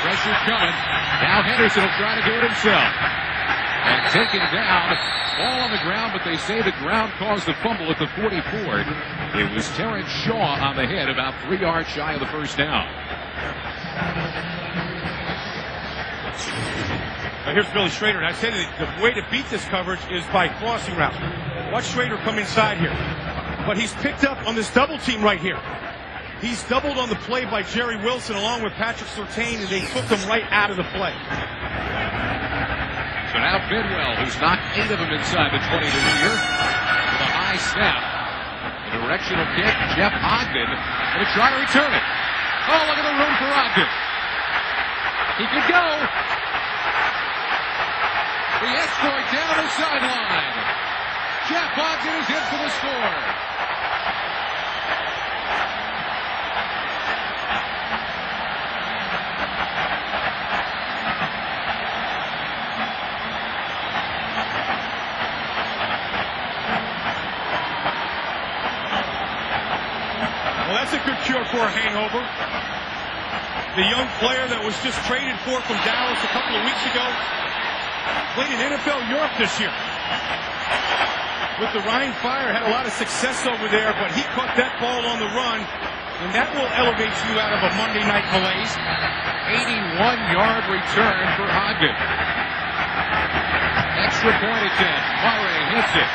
Pressure coming. Now Henderson will try to do it himself. And taken down. Ball on the ground, but they say the ground caused the fumble at the 44. It was Terrence Shaw on the head, about 3 yards shy of the first down. Now here's Billy Schrader. And I said the way to beat this coverage is by crossing routes. Watch Schrader come inside here. But he's picked up on this double team right here. He's doubled on the play by Jerry Wilson along with Patrick Surtain, and they took him right out of the play. So now Bidwell, who's knocked 8 of them inside the 20 this year, with a high snap. A directional kick. Jeff Ogden going to try to return it. Oh, look at the room for Ogden. He could go. The exploit down the sideline. Jeff Ogden is in for the score. Well, that's a good cure for a hangover. The young player that was just traded for from Dallas a couple of weeks ago played in NFL Europe this year. With the Rhein Fire, had a lot of success over there, but he caught that ball on the run, and that will elevate you out of a Monday night malaise. 81-yard return for Ogden. Extra point attempt. Murray hits it.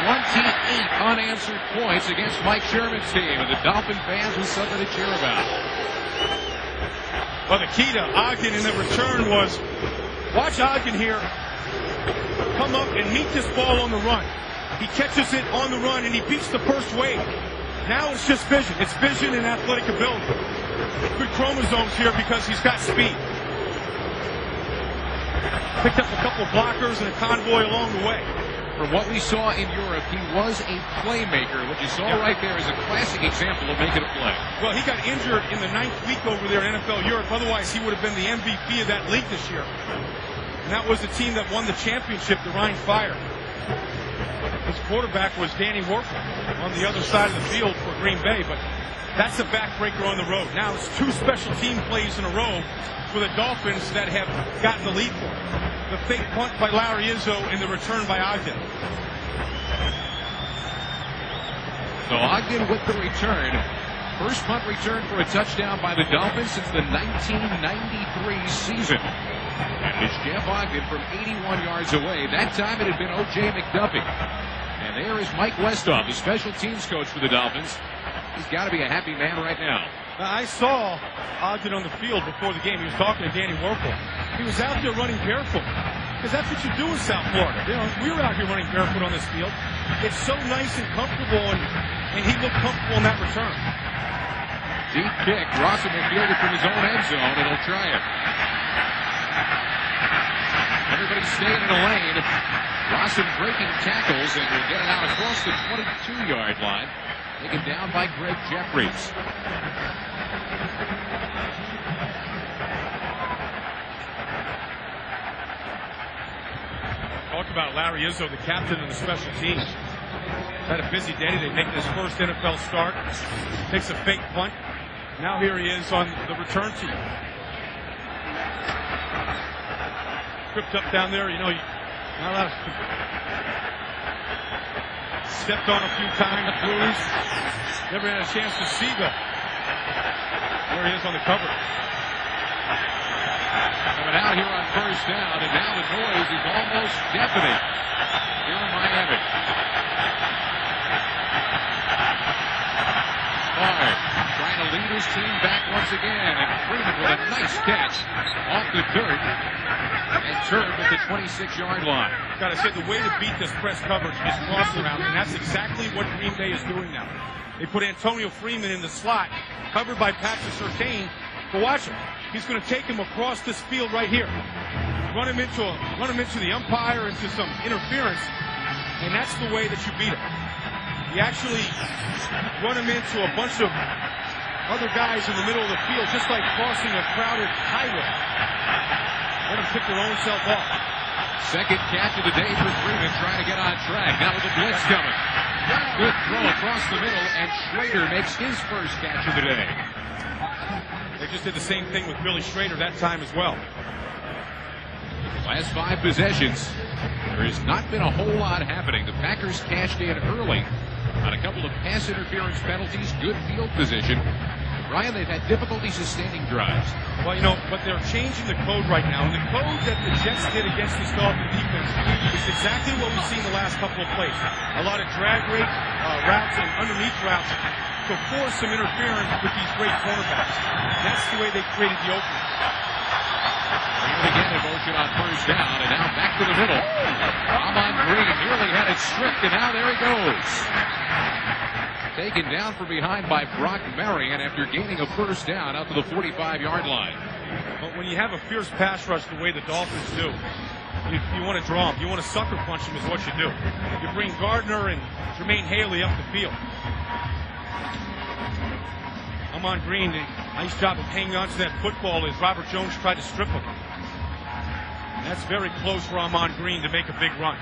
28 unanswered points against Mike Sherman's team, and the Dolphin fans with something to cheer about. Well, the key to Ogden in the return was watch Ogden here come up and meet this ball on the run. He catches it on the run, and he beats the first wave. Now it's just vision. It's vision and athletic ability. Good chromosomes here because he's got speed. Picked up a couple of blockers and a convoy along the way. From what we saw in Europe, he was a playmaker. What you saw right there is a classic example of making a play. Well, he got injured in the 9th week over there in NFL Europe. Otherwise, he would have been the MVP of that league this year. And that was the team that won the championship, the Rhine Fire. His quarterback was Danny Werfel on the other side of the field for Green Bay, but that's a backbreaker on the road. Now it's 2 special team plays in a row for the Dolphins that have gotten the lead for them. The fake punt by Larry Izzo and the return by Ogden. So Ogden with the return. First punt return for a touchdown by the Dolphins since the 1993 season. And it's Jeff Ogden from 81 yards away. That time it had been O.J. McDuffie. And there is Mike Westhoff, the special teams coach for the Dolphins. He's got to be a happy man right now. I saw Ogden on the field before the game. He was talking to Danny Werfel. He was out there running barefoot. Because that's what you do in South Florida. You know, we were out here running barefoot on this field. It's so nice and comfortable, and he looked comfortable in that return. Deep kick. Rossum will field it from his own end zone, and he'll try it. Everybody staying in the lane. Rossum breaking tackles, and will get it out across the 22-yard line. Taken down by Greg Jeffries. Talk about Larry Izzo, the captain of the special teams. Had a busy day today, making his first NFL start. Takes a fake punt. Now here he is on the return team. Tripped up down there, you know, not allowed to. Stepped on a few times, bruised. Never had a chance to see there he is on the cover. Coming out here on first down, and now the noise is almost deafening here in Miami. Barr trying to lead his team back once again, and Freeman with a nice catch off the dirt, and turned at the 26-yard line. Gotta say, the way to beat this press coverage is cross around, and that's exactly what Green Bay is doing now. They put Antonio Freeman in the slot, covered by Patrick Surtain. But watch him. He's going to take him across this field right here. Run him into the umpire, into some interference, and that's the way that you beat him. You actually run him into a bunch of other guys in the middle of the field, just like crossing a crowded highway. Let them pick their own self off. Second catch of the day for Freeman, trying to get on track. Now with the blitz coming. Good throw across the middle, and Schrader makes his first catch of the day. They just did the same thing with Billy Schrader that time as well. Last 5 possessions, there has not been a whole lot happening. The Packers cashed in early on a couple of pass interference penalties, good field position. Brian, they've had difficulty sustaining drives. Well, you know, but they're changing the code right now. And the code that the Jets did against this Dolphin defense is exactly what we've seen the last couple of plays. A lot of drag rate routes and underneath routes to force some interference with these great cornerbacks. That's the way they created the opening. Again in motion on first down, and now back to the middle. Amon Green nearly had it stripped, and now there he goes. Taken down from behind by Brock Marion after gaining a first down out to the 45-yard line. But when you have a fierce pass rush the way the Dolphins do, you want to draw them. You want to sucker punch them is what you do. You bring Gardner and Jermaine Haley up the field. Amon Green, nice job of hanging on to that football as Robert Jones tried to strip him. And that's very close for Amon Green to make a big run.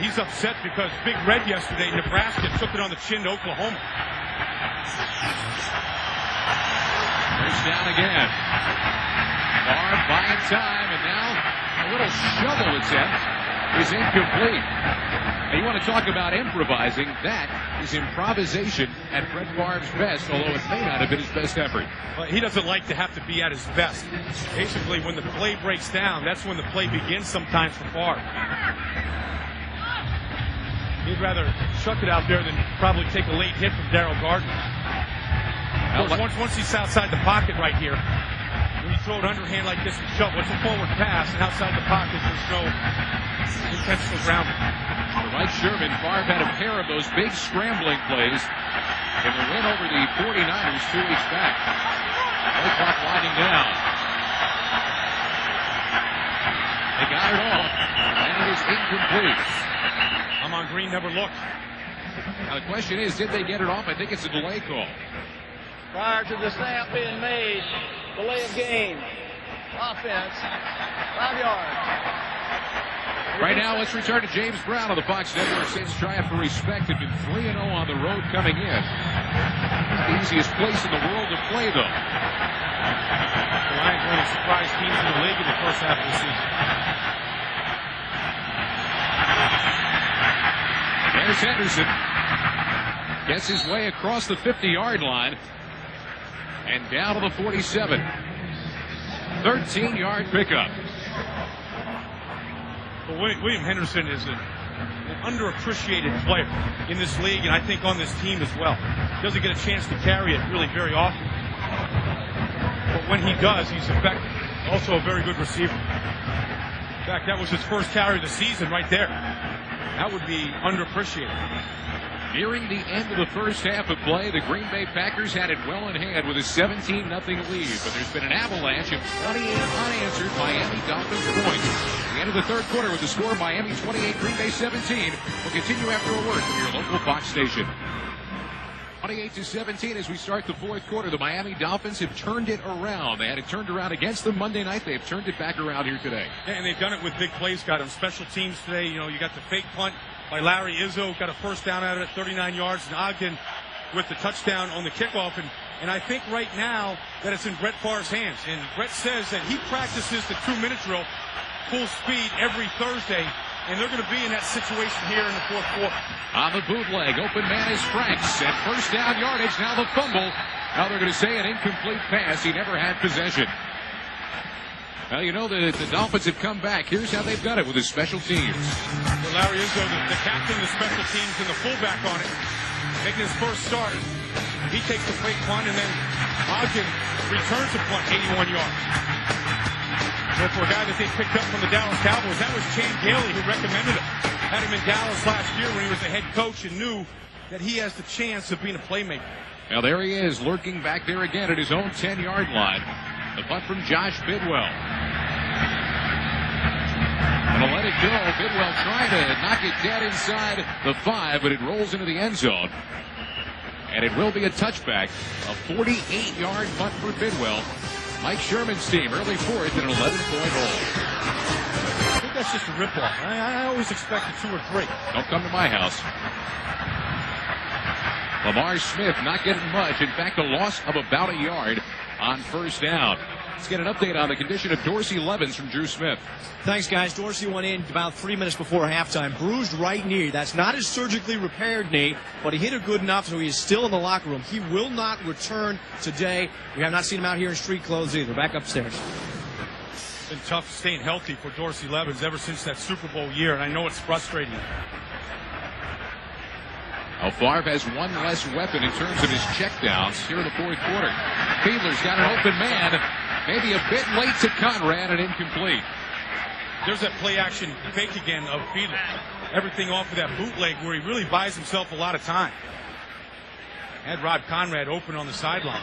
He's upset because Big Red yesterday, Nebraska took it on the chin to Oklahoma. First down again. Barr buying time, and now a little shovel attempt is incomplete. Now you want to talk about improvising. That is improvisation at Brett Favre's best, although it may not have been his best effort. Well, he doesn't like to have to be at his best. Basically, when the play breaks down, that's when the play begins sometimes for Favre. He'd rather chuck it out there than probably take a late hit from Darryl Gardner. Of course, once he's outside the pocket right here, when you throw it underhand like this and shove, it's a forward pass, and outside the pocket, there's no intentional grounding. The Mike Sherman. Favre had a pair of those big scrambling plays in the win over the 49ers 2 weeks back. Play clock winding down. They got it off, and it is incomplete. I'm on Green, never looked. Now the question is, did they get it off? I think it's a delay call. Prior to the snap being made, delay of game. Offense, 5 yards. Right now, let's return to James Brown on the Fox Network. Saints trying for respect. They've been 3-0 on the road coming in. The easiest place in the world to play, though. The Lions one of the surprise teams in the league in the first half of the season. There's Henderson. Gets his way across the 50-yard line and down to the 47. 13-yard pickup. Well, William Henderson is an underappreciated player in this league, and I think on this team as well. Doesn't get a chance to carry it really very often. But when he does, he's effective. Also a very good receiver. In fact, that was his first carry of the season right there. That would be underappreciated. Nearing the end of the first half of play, the Green Bay Packers had it well in hand with a 17-0 lead, but there's been an avalanche of 28 unanswered Miami Dolphins points. At the end of the third quarter with the score Miami 28, Green Bay 17. We'll continue after a word from your local Fox station. 28-17 as we start the fourth quarter. The Miami Dolphins have turned it around. They had it turned around against them Monday night. They've turned it back around here today. Yeah, and they've done it with big plays. Got on special teams today. You know, you got the fake punt by Larry Izzo, got a first down out of it, 39 yards, and Ogden with the touchdown on the kickoff. And I think right now that it's in Brett Favre's hands. And Brett says that he practices the 2-minute drill full speed every Thursday, and they're going to be in that situation here in the fourth quarter. On the bootleg, open man is Franks, and first down yardage, now the fumble. Now they're going to say an incomplete pass. He never had possession. Well, you know, the Dolphins have come back. Here's how they've done it with his special teams. Well, Larry Izzo, the captain of the special teams and the fullback on it, making his first start. He takes the fake punt, and then Ogden returns the punt 81 yards. So for a guy that they picked up from the Dallas Cowboys, that was Chan Gailey who recommended him. Had him in Dallas last year when he was the head coach and knew that he has the chance of being a playmaker. Now there he is, lurking back there again at his own 10-yard line. The punt from Josh Bidwell. Gonna let it go. Bidwell trying to knock it dead inside the 5, but it rolls into the end zone. And it will be a touchback. A 48-yard punt for Bidwell. Mike Sherman's team, early fourth, and an 11-point hold. I think that's just a ripoff. I always expected 2 or 3. Don't come to my house. Lamar Smith not getting much. In fact, a loss of about a yard on first down. Let's get an update on the condition of Dorsey Levens from Drew Smith. Thanks, guys. Dorsey went in about 3 minutes before halftime. Bruised right knee. That's not his surgically repaired knee, but he hit it good enough, so he is still in the locker room. He will not return today. We have not seen him out here in street clothes either. Back upstairs. It's been tough staying healthy for Dorsey Levens ever since that Super Bowl year, and I know it's frustrating. Now Favre has one less weapon in terms of his checkdowns here in the fourth quarter. Fiedler's got an open man. Maybe a bit late to Conrad and incomplete. There's that play action fake again of Fiedler. Everything off of that bootleg where he really buys himself a lot of time. Had Rod Conrad open on the sideline.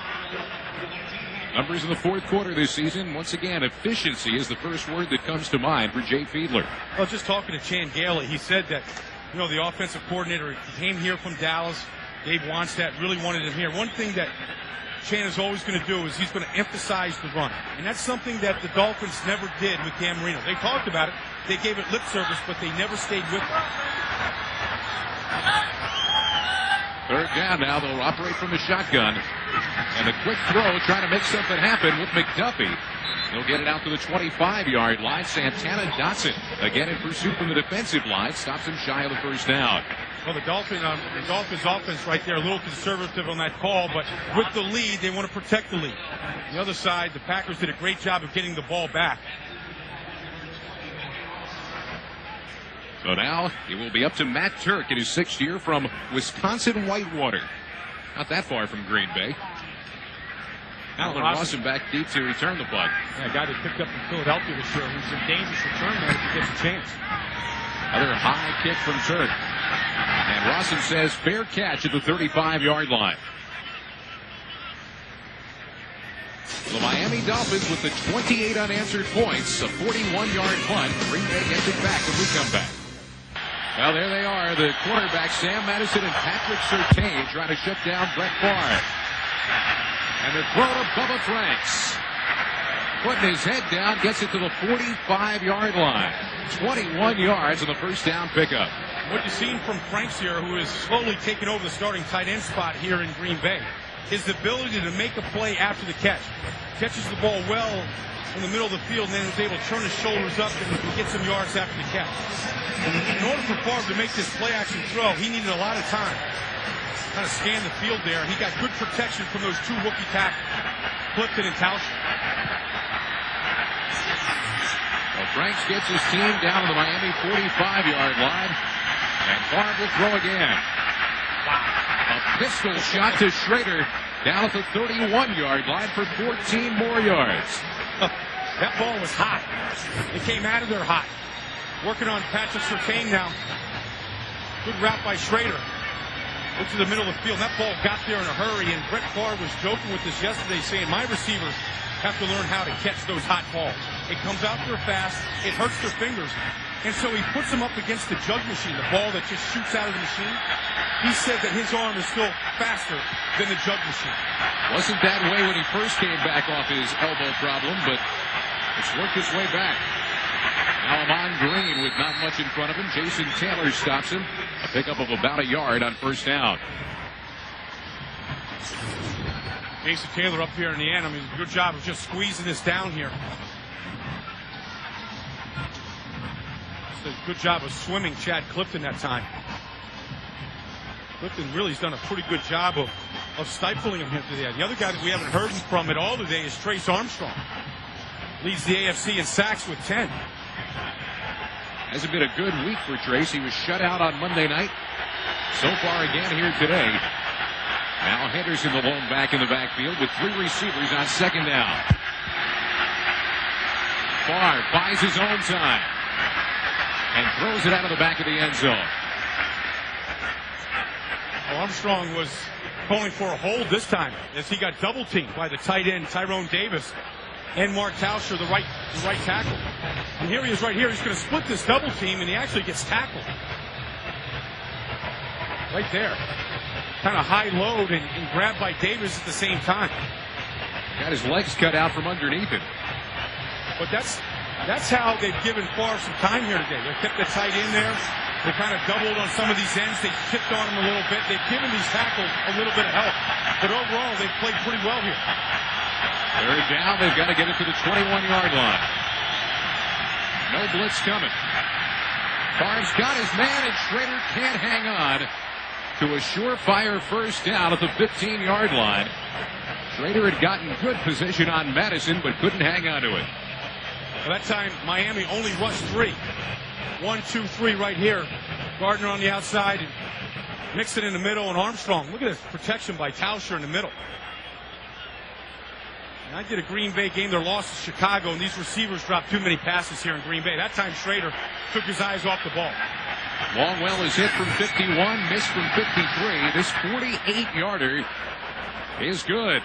Numbers in the fourth quarter this season. Once again, efficiency is the first word that comes to mind for Jay Fiedler. Well, just talking to Chan Gailey, he said that, you know, the offensive coordinator, he came here from Dallas. Dave Wannstedt really wanted him here. One thing that Chan is always going to do is he's going to emphasize the run. And that's something that the Dolphins never did with Cam Marino. They talked about it. They gave it lip service, but they never stayed with it. Third down now. They'll operate from the shotgun. And a quick throw trying to make something happen with McDuffie. He'll get it out to the 25-yard line. Santana Dotson again in pursuit from the defensive line. Stops him shy of the first down. Well, the Dolphins offense right there, a little conservative on that call, but with the lead, they want to protect the lead. The other side, the Packers did a great job of getting the ball back. So now it will be up to Matt Turk in his 6th year from Wisconsin Whitewater. Not that far from Green Bay. Alan Rawson back deep to return the punt. Yeah, a guy they picked up from Philadelphia this year who's a dangerous return man if he gets a chance. Another high kick from Turk. And Rawson says fair catch at the 35-yard line. The Miami Dolphins with the 28 unanswered points, a 41-yard punt. Green Bay gets it back when we come back. Well, there they are, the quarterbacks, Sam Madison and Patrick Surtain, trying to shut down Brett Favre. And the throw to Bubba Franks. Putting his head down, gets it to the 45-yard line. 21 yards on the first down pickup. What you've seen from Franks here, who is slowly taking over the starting tight end spot here in Green Bay, is the ability to make a play after the catch. Catches the ball well in the middle of the field and then is able to turn his shoulders up and get some yards after the catch. In order for Favre to make this play-action throw, he needed a lot of time. Kind of scan the field there. He got good protection from those two rookie tackles, Clifton and Tauscher. Well, Franks gets his team down to the Miami 45-yard line. And Favre will throw again. Wow. A pistol shot to Schrader down at the 31-yard line for 14 more yards. That ball was hot. It came out of there hot. Working on Patrick Surtain now. Good route by Schrader. Look to the middle of the field. That ball got there in a hurry, and Brett Favre was joking with this yesterday, saying my receivers have to learn how to catch those hot balls. It comes out there fast. It hurts their fingers. And so he puts them up against the jug machine, the ball that just shoots out of the machine. He said that his arm is still faster than the jug machine. Wasn't that way when he first came back off his elbow problem, but it's worked its way back. Now Amon Green with not much in front of him. Jason Taylor stops him. A pickup of about a yard on first down. Jason Taylor up here in the end. I mean, good job of just squeezing this down here. It's a good job of swimming Chad Clifton that time. Clifton really has done a pretty good job of stifling him here today. The other guy that we haven't heard from at all today is Trace Armstrong. Leads the AFC in sacks with 10. Hasn't been a good week for Trace. He was shut out on Monday night. So far again here today. Now Henderson, the lone back in the backfield with three receivers on second down. Favre buys his own time and throws it out of the back of the end zone. Armstrong was calling for a hold this time as he got double teamed by the tight end Tyrone Davis and Mark Tauscher, the right tackle. And here he is right here. He's going to split this double team, and he actually gets tackled. Right there. Kind of high load and grabbed by Davis at the same time. Got his legs cut out from underneath him. But that's how they've given Favre some time here today. They kept the tight end there. They kind of doubled on some of these ends. They chipped on him a little bit. They've given these tackles a little bit of help. But overall, they've played pretty well here. Third down. They've got to get it to the 21-yard line. No blitz coming. Favre's got his man, and Schrader can't hang on to a surefire first down at the 15-yard line. Schrader had gotten good position on Madison, but couldn't hang on to it. Well, that time, Miami only rushed three. 1, 2, 3 right here. Gardner on the outside, and Mixon in the middle, and Armstrong. Look at this protection by Tauscher in the middle. And I did a Green Bay game. Their loss to Chicago, and these receivers dropped too many passes here in Green Bay. That time, Schrader took his eyes off the ball. Longwell is hit from 51, missed from 53. This 48-yarder is good.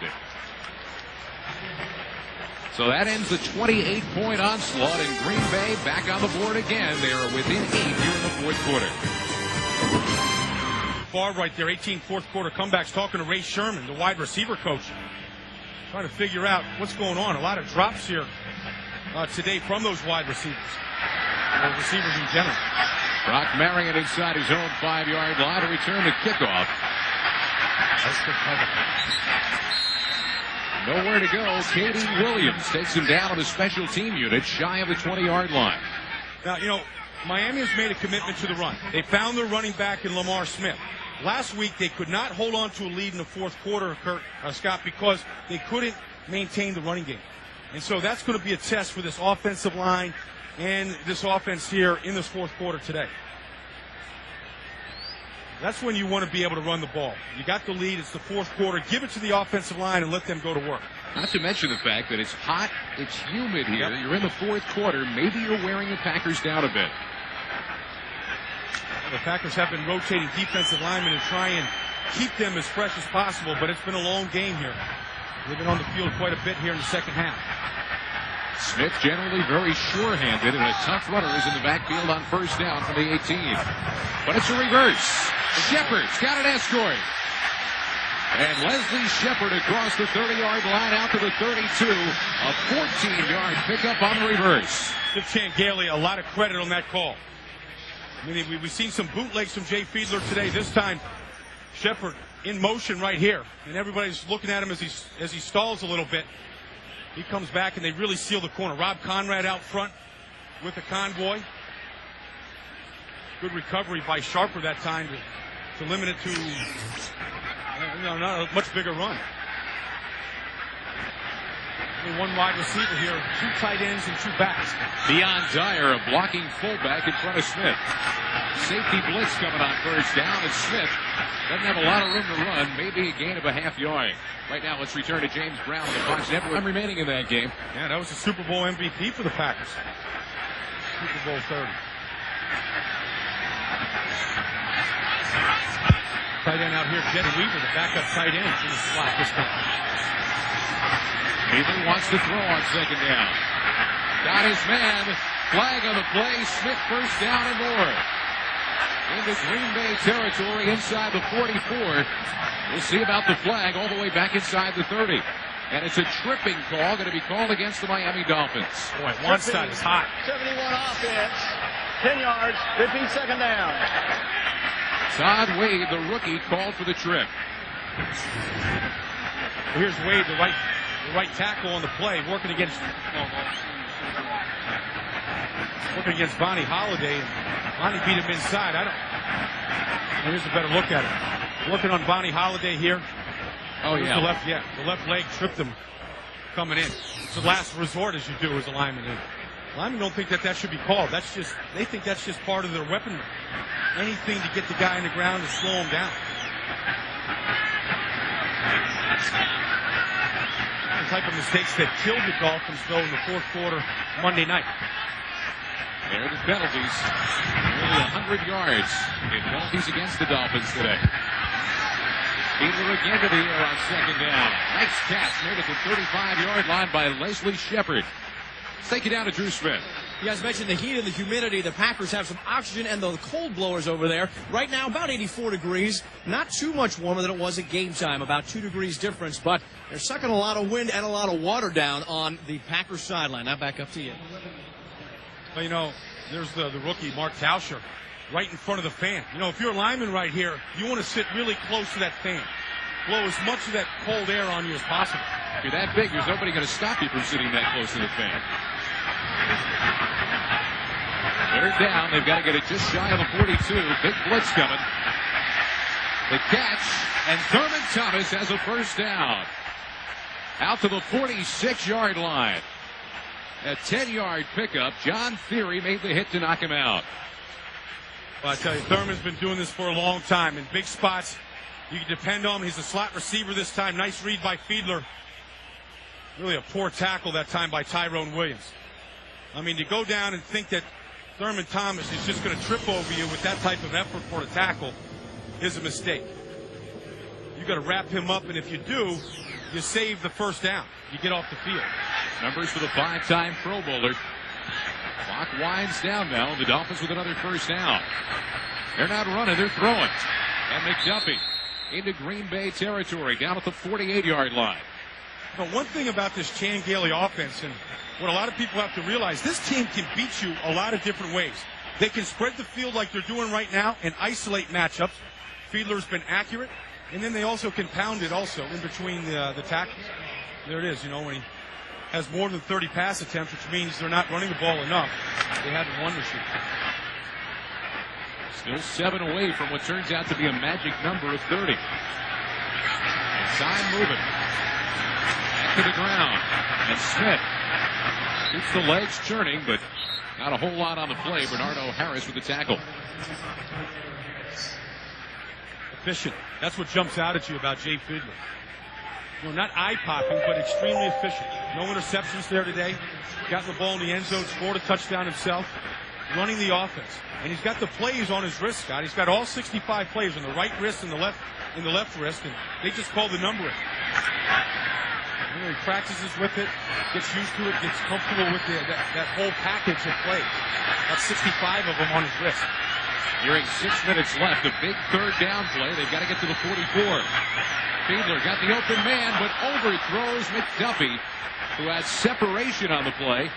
So that ends the 28-point onslaught, and Green Bay back on the board again. They are within 8 here in the fourth quarter. Favre right there, 18 fourth quarter comebacks, talking to Ray Sherman, the wide receiver coach. Trying to figure out what's going on. A lot of drops here today from those wide receivers. Or receivers in general. Brock Marion inside his own 5-yard line to return the kickoff. That's good cover. Nowhere to go. Katie Williams takes him down on the special team unit, shy of the 20-yard line. Now, you know, Miami has made a commitment to the run. They found their running back in Lamar Smith. Last week, they could not hold on to a lead in the fourth quarter, Scott, because they couldn't maintain the running game. And so that's going to be a test for this offensive line and this offense here in this fourth quarter today. That's when you want to be able to run the ball. You got the lead. It's the fourth quarter. Give it to the offensive line and let them go to work. Not to mention the fact that it's hot, it's humid here. Yep. You're in the fourth quarter. Maybe you're wearing the Packers down a bit. The Packers have been rotating defensive linemen and try and keep them as fresh as possible, but it's been a long game here. They've been on the field quite a bit here in the second half. Smith generally very sure-handed, and a tough runner is in the backfield on first down from the 18. But it's a reverse. Shepard's got an escort. And Leslie Shepard across the 30-yard line out to the 32. A 14-yard pickup on the reverse. Give Changalia a lot of credit on that call. I mean, we've seen some bootlegs from Jay Fiedler today. This time, Shepard in motion right here. And everybody's looking at him as he stalls a little bit. He comes back and they really seal the corner. Rob Conrad out front with the convoy. Good recovery by Sharper that time to limit it to not a much bigger run. One wide receiver here, 2 tight ends and 2 backs. Deion Dyer, a blocking fullback in front of Smith. Safety blitz coming on first down, and Smith doesn't have a lot of room to run, maybe a gain of a half yard. Right now, let's return to James Brown on the Fox Network. I'm remaining in that game. Yeah, that was the Super Bowl MVP for the Packers. Super Bowl 30. Tight end out here, Jed Weaver, the backup tight end in the slot this time. Weaver wants to throw on second down. Got his man. Flag on the play. Smith first down and more. Into Green Bay territory inside the 44. We'll see about the flag all the way back inside the 30. And it's a tripping call going to be called against the Miami Dolphins. Boy, one side is hot. 71 offense. 10 yards. 15 second down. Todd Wade, the rookie, called for the trip. Here's Wade, the right tackle on the play, working against Bonnie Holiday. Bonnie beat him inside. Here's a better look at it. Working on Bonnie Holiday here. Oh, yeah. The left leg tripped him coming in. It's the last resort, as you do as a lineman. Linemen don't think that should be called. They think that's just part of their weaponry. Anything to get the guy on the ground and slow him down. The type of mistakes that killed the Dolphins, though, in the fourth quarter Monday night. There are the penalties. Nearly 100 yards in penalties against the Dolphins today. Fiedler again to the air on second down. Nice catch made at the 35-yard line by Leslie Shepard. Let's take you down to Drew Smith. You guys mentioned the heat and the humidity. The Packers have some oxygen and the cold blowers over there. Right now, about 84 degrees. Not too much warmer than it was at game time. About 2 degrees difference, but they're sucking a lot of wind and a lot of water down on the Packers sideline. Now back up to you. Well, there's the rookie, Mark Tauscher, right in front of the fan. If you're a lineman right here, you want to sit really close to that fan. Blow as much of that cold air on you as possible. If you're that big, there's nobody going to stop you from sitting that close to the fan. Third down. They've got to get it just shy of the 42. Big blitz coming. The catch, and Thurman Thomas has a first down. Out to the 46-yard line. A 10-yard pickup. John Theory made the hit to knock him out. Well, I tell you, Thurman's been doing this for a long time. In big spots, you can depend on him. He's a slot receiver this time. Nice read by Fiedler. Really a poor tackle that time by Tyrone Williams. I mean, to go down and think that Thurman Thomas is just going to trip over you with that type of effort for a tackle is a mistake. You got to wrap him up, and if you do, you save the first down. You get off the field. Numbers for the 5-time Pro Bowler. Clock winds down now. The Dolphins with another first down. They're not running, they're throwing. And McDuffie into Green Bay territory, down at the 48-yard line. Now, one thing about this Changalia offense, and what a lot of people have to realize, this team can beat you a lot of different ways. They can spread the field like they're doing right now and isolate matchups. Fiedler's been accurate, and then they also can pound it also in between the tackles. There it is, when he has more than 30 pass attempts, which means they're not running the ball enough. They haven't won this year. Still 7 away from what turns out to be a magic number of 30. Time moving. Back to the ground. And Smith keeps the legs churning, but not a whole lot on the play. Bernardo Harris with the tackle. Efficient. That's what jumps out at you about Jay Fiedler. Not eye-popping, but extremely efficient. No interceptions there today. Got the ball in the end zone, scored a touchdown himself. Running the offense. And he's got the plays on his wrist, Scott. He's got all 65 plays on the right wrist and the left wrist, and they just call the number in. You know, he practices with it, gets used to it, gets comfortable with that whole package of plays. That's 65 of them on his wrist. Nearing 6 minutes left, a big third down play. They've got to get to the 44. Fiedler got the open man, but overthrows McDuffie, who has separation on the play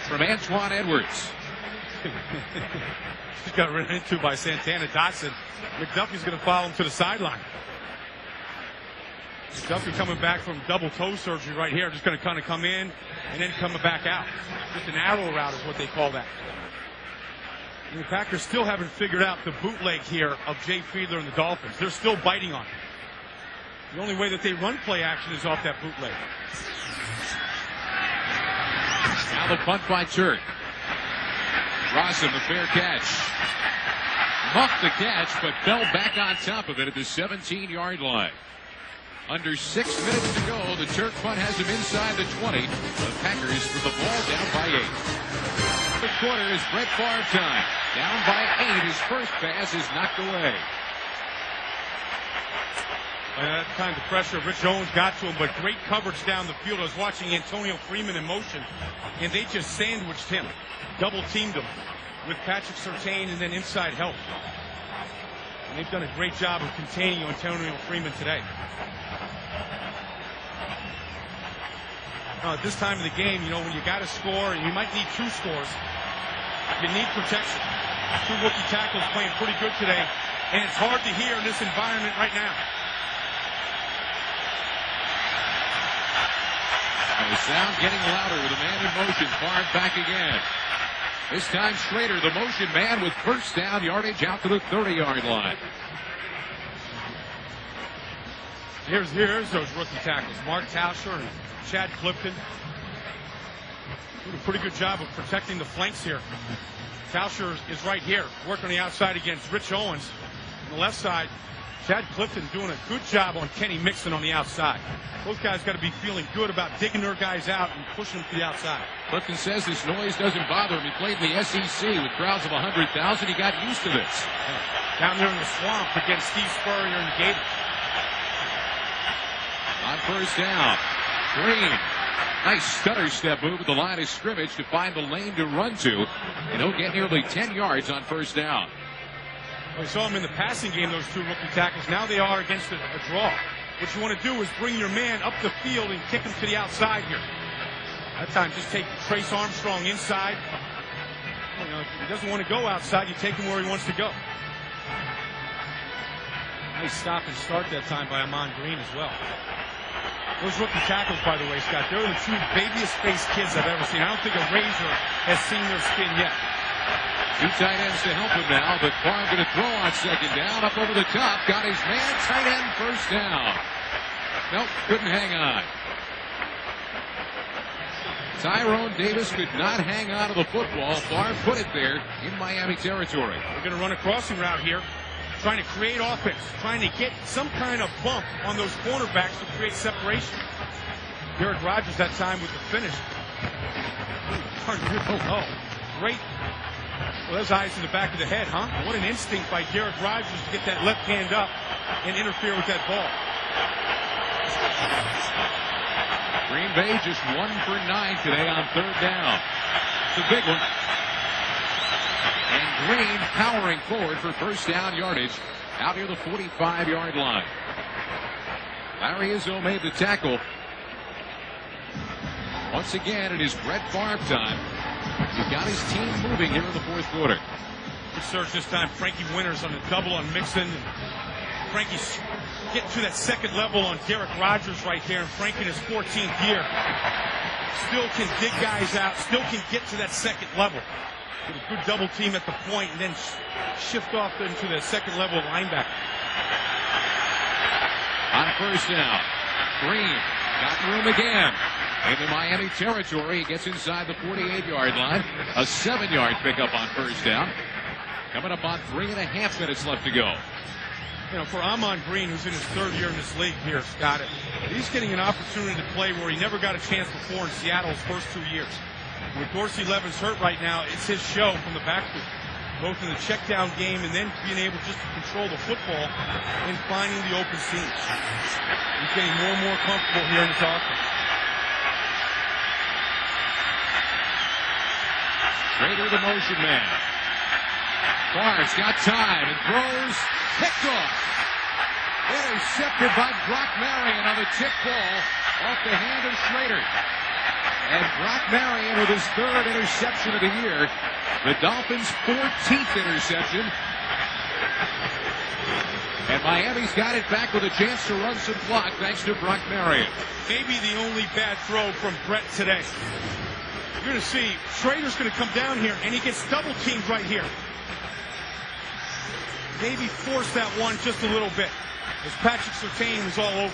from Antoine Edwards. He got run into by Santana Dotson. McDuffie's going to follow him to the sideline. McDuffie coming back from double toe surgery right here. Just going to kind of come in and then coming back out. Just an arrow route is what they call that. And the Packers still haven't figured out the bootleg here of Jay Fiedler and the Dolphins. They're still biting on it. The only way that they run play action is off that bootleg. Now the punt by Turk. Rossum, a fair catch. Muffed the catch, but fell back on top of it at the 17-yard line. Under 6 minutes to go, the Turk punt has him inside the 20. The Packers with the ball down by 8. The quarter is Brett Favre time. Down by 8. His first pass is knocked away. That time the pressure, Rich Owens got to him, but great coverage down the field. I was watching Antonio Freeman in motion, and they just sandwiched him. Double-teamed him with Patrick Surtain and then inside help. And they've done a great job of containing Antonio Freeman today. At this time of the game, you know, when you got to score, and you might need 2 scores, you need protection. 2 rookie tackles playing pretty good today, and it's hard to hear in this environment right now. And the sound getting louder with a man in motion. Favre back again. This time Schrader, the motion man, with first down yardage out to the 30-yard line. Here's those rookie tackles. Mark Tauscher and Chad Clifton. Doing a pretty good job of protecting the flanks here. Tauscher is right here, working on the outside against Rich Owens. On the left side, Chad Clifton doing a good job on Kenny Mixon on the outside. Those guys got to be feeling good about digging their guys out and pushing them to the outside. Clifton says this noise doesn't bother him. He played in the SEC with crowds of 100,000. He got used to this. Down there in the swamp against Steve Spurrier and the Gators. On first down, Green. Nice stutter step move at the line of scrimmage to find the lane to run to. And he'll get nearly 10 yards on first down. We saw him in the passing game, those 2 rookie tackles. Now they are against a draw. What you want to do is bring your man up the field and kick him to the outside here. That time, just take Trace Armstrong inside. You know, if he doesn't want to go outside, you take him where he wants to go. Nice stop and start that time by Amon Green as well. Those rookie tackles, by the way, Scott, they're the 2 babiest-faced kids I've ever seen. I don't think a razor has seen their skin yet. 2 tight ends to help him now, but Favre going to throw on second down, up over the top, got his man, tight end, first down. Nope, couldn't hang on. Tyrone Davis could not hang on to the football. Favre put it there in Miami territory. We're going to run a crossing route here, trying to create offense, trying to get some kind of bump on those cornerbacks to create separation. Derek Rogers that time with the finish. Oh, great. Well, those eyes in the back of the head, huh? What an instinct by Derek Rogers to get that left hand up and interfere with that ball. Green Bay just 1 for 9 today on third down. It's a big one. And Green powering forward for first down yardage out near the 45-yard line. Larry Izzo made the tackle. Once again, it is Brett Favre time. He got his team moving here in the fourth quarter. Good search this time. Frankie Winters on the double on Mixon. Frankie's getting to that second level on Derek Rogers right there. And Frankie in his 14th year still can dig guys out, still can get to that second level. With a good double team at the point and then shift off into the second level linebacker. On first down, Green got room again. In the Miami territory, he gets inside the 48-yard line. A 7-yard pickup on first down. Coming up on 3.5 minutes left to go. You know, for Amon Green, who's in his 3rd year in this league here, Scott, he's getting an opportunity to play where he never got a chance before in Seattle's first 2 years. With Dorsey Levin's hurt right now, it's his show from the backfield. both in the check down game and then being able just to control the football and finding the open seams. He's getting more and more comfortable here in this offense. Schrader, the motion man. Barnes got time and throws. Picked off. Intercepted by Brock Marion on the tip ball off the hand of Schrader. And Brock Marion with his third interception of the year. The Dolphins' 14th interception. And Miami's got it back with a chance to run some clock thanks to Brock Marion. Maybe the only bad throw from Brett today. You're going to see Schrader's going to come down here and he gets double teamed right here. Maybe force that one just a little bit as Patrick Surtain was all over.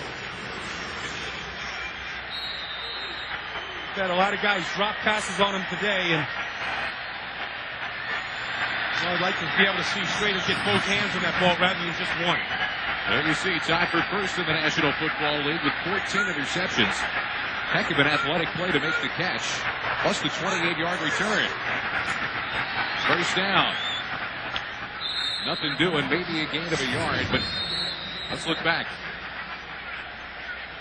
Got a lot of guys drop passes on him today, and I'd like to be able to see Schrader get both hands on that ball rather than just one. There you see, tied for first in the National Football League with 14 interceptions. Heck of an athletic play to make the catch, plus the 28-yard return. First down. Nothing doing, maybe a gain of a yard, but let's look back.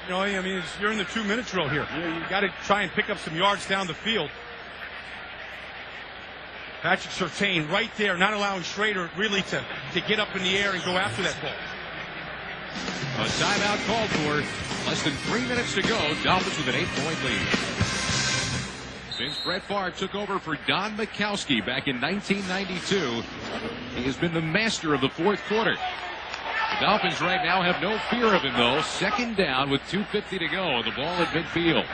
You know, I mean, you're in the 2-minute drill here. You got to try and pick up some yards down the field. Patrick Surtain right there, not allowing Schrader really to get up in the air and go after that ball. A timeout called for. Less than 3 minutes to go. Dolphins with an 8-point lead. Since Brett Favre took over for Don Majkowski back in 1992, he has been the master of the fourth quarter. The Dolphins right now have no fear of him, though. Second down with 2:50 to go. The ball at midfield.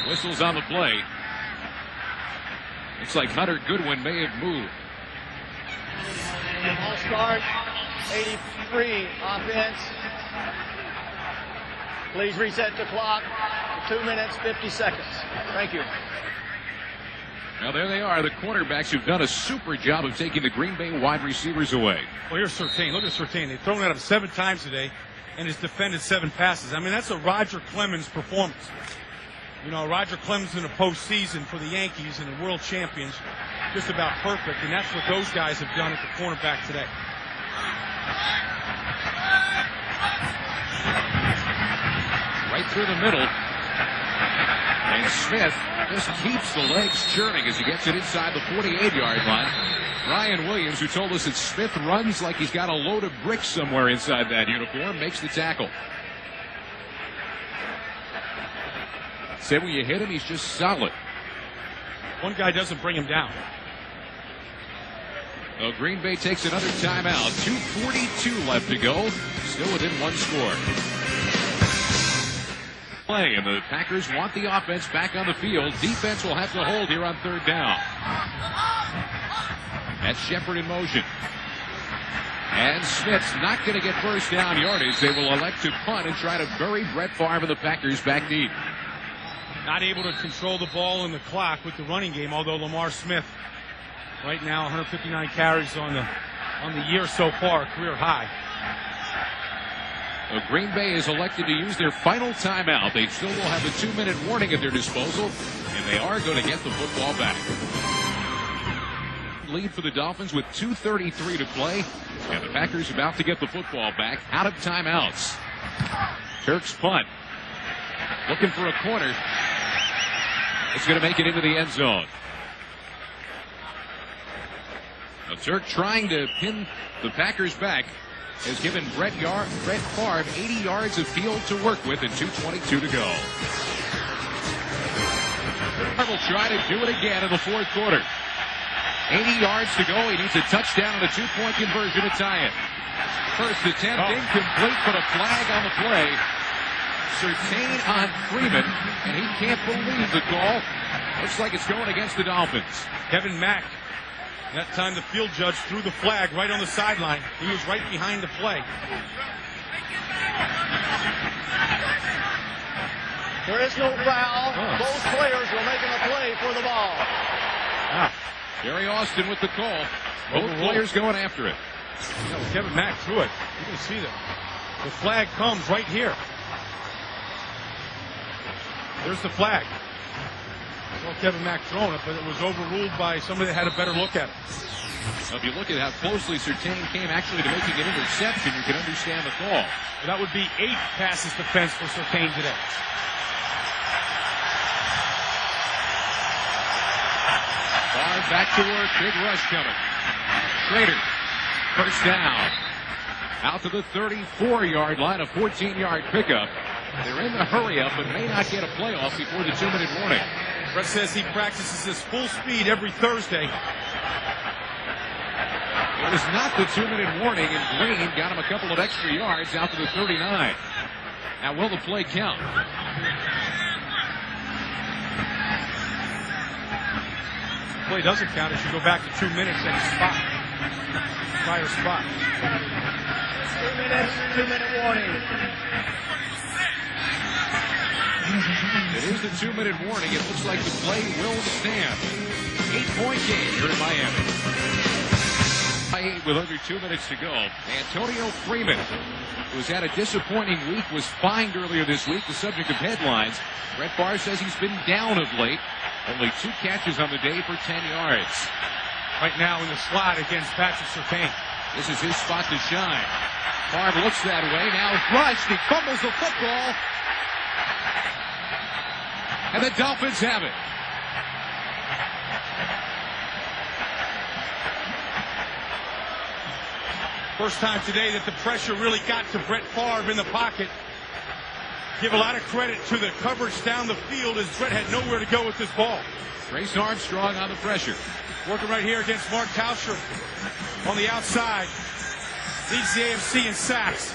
Whistles on the play. Looks like Hunter Goodwin may have moved. Ball start, 83 offense. Please reset the clock. 2 minutes, 50 seconds. Thank you. Now there they are, the quarterbacks who've done a super job of taking the Green Bay wide receivers away. Well, here's Surtain. Look at Surtain. They've thrown at him 7 times today and has defended 7 passes. I mean, that's a Roger Clemens performance. You know, Roger Clemens in the postseason for the Yankees and the world champions, just about perfect, and that's what those guys have done at the cornerback today. Right through the middle. And Smith just keeps the legs churning as he gets it inside the 48-yard line. Ryan Williams, who told us that Smith runs like he's got a load of bricks somewhere inside that uniform, makes the tackle. Said when you hit him, he's just solid. One guy doesn't bring him down. Well, Green Bay takes another timeout. 2:42 left to go. Still within one score. Play, and the Packers want the offense back on the field. Defense will have to hold here on third down. That's Shepard in motion. And Smith's not going to get first down yardage. They will elect to punt and try to bury Brett Favre and the Packers back deep. Not able to control the ball and the clock with the running game, although Lamar Smith right now 159 carries on the year so far, career high. Well, Green Bay is elected to use their final timeout. They still will have a 2-minute warning at their disposal, and they are going to get the football back. Lead for the Dolphins with 2:33 to play, and the Packers about to get the football back out of timeouts. Turk's punt. Looking for a corner. It's going to make it into the end zone. Now, Turk trying to pin the Packers back has given Brett Favre 80 yards of field to work with and 2:22 to go. Favre will try to do it again in the fourth quarter. 80 yards to go. He needs a touchdown and a 2-point conversion to tie it. First attempt incomplete, but a flag on the play. Surtain on Freeman, and he can't believe the call. Looks like it's going against the Dolphins. Kevin Mack. That time the field judge threw the flag right on the sideline. He was right behind the play. There is no foul. Both players were making a play for the ball. Gary Austin with the call. Both players going after it. Kevin Mack threw it. You can see that. The flag comes right here. There's the flag. Well, Kevin Mack throwing it, but it was overruled by somebody that had a better look at it. So if you look at how closely Surtain came actually to making an interception, you can understand the call. That would be 8 passes defense for Surtain today. Barr back to work. Big rush coming. Schrader. First down. Out to the 34-yard line. A 14-yard pickup. They're in the hurry-up but may not get a playoff before the 2-minute warning. Brett says he practices his full speed every Thursday. It was not the 2-minute warning, and Green got him a couple of extra yards out to the 39. Now, will the play count? Play doesn't count. It should go back to 2 minutes and spot. Prior spot. 2 minutes, 2-minute warning. It is the 2-minute warning. It looks like the play will stand. 8-point game here in Miami. With under 2 minutes to go. Antonio Freeman, who's had a disappointing week, was fined earlier this week, the subject of headlines. Brett Favre says he's been down of late. Only 2 catches on the day for 10 yards. Right now in the slot against Patrick Surtain. This is his spot to shine. Favre looks that way. Now rushed. He fumbles the football. And the Dolphins have it. First time today that the pressure really got to Brett Favre in the pocket. Give a lot of credit to the coverage down the field as Brett had nowhere to go with this ball. Trace Armstrong on the pressure. Working right here against Mark Tauscher on the outside. Leads the AFC in sacks.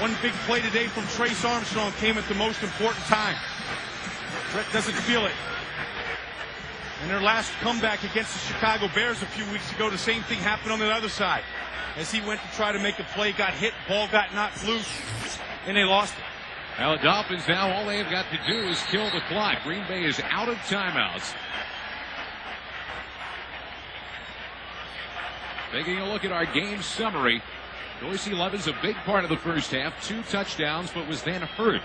One big play today from Trace Armstrong came at the most important time. Brett doesn't feel it. In their last comeback against the Chicago Bears a few weeks ago, the same thing happened on the other side. As he went to try to make a play, got hit, ball got knocked loose, and they lost it. Now the Dolphins, now all they have got to do is kill the clock. Green Bay is out of timeouts. Taking a look at our game summary. Dorsey Levin's a big part of the first half. 2 touchdowns, but was then hurt.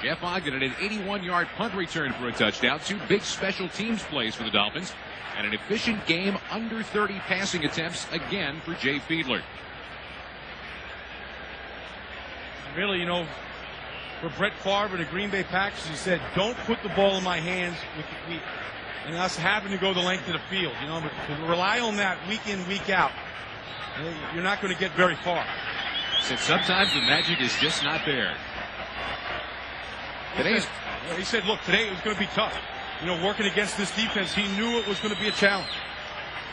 Jeff Ogden at an 81-yard punt return for a touchdown. 2 big special teams plays for the Dolphins. And an efficient game, under 30 passing attempts again for Jay Fiedler. Really, for Brett Favre and the Green Bay Packers, he said, don't put the ball in my hands and us having to go the length of the field. To rely on that week in, week out, you're not going to get very far. Said sometimes the magic is just not there. He said, look, today it was going to be tough. Working against this defense, he knew it was going to be a challenge.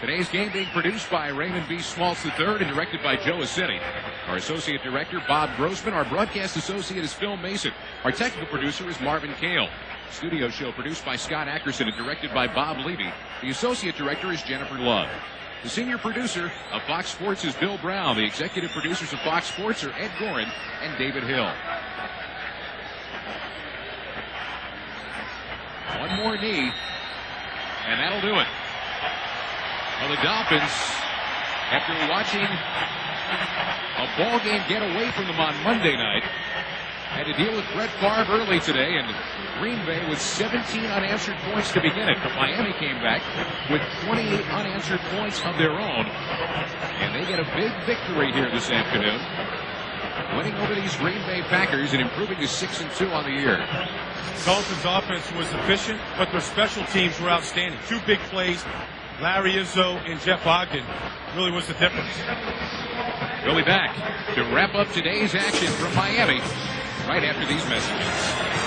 Today's game being produced by Raymond B. Schmaltz III and directed by Joe Assetti. Our associate director, Bob Grossman. Our broadcast associate is Phil Mason. Our technical producer is Marvin Kale. Studio show produced by Scott Ackerson and directed by Bob Levy. The associate director is Jennifer Love. The senior producer of Fox Sports is Bill Brown. The executive producers of Fox Sports are Ed Gorin and David Hill. One more knee, and that'll do it. Well, the Dolphins, after watching a ball game get away from them on Monday night, had to deal with Brett Favre early today, and Green Bay with 17 unanswered points to begin it. But Miami came back with 28 unanswered points of their own, and they get a big victory here this afternoon, winning over these Green Bay Packers and improving to 6-2 on the year. Dolphins' offense was efficient, but their special teams were outstanding. 2 big plays. Larry Izzo and Jeff Ogden really was the difference. We'll be back to wrap up today's action from Miami right after these messages.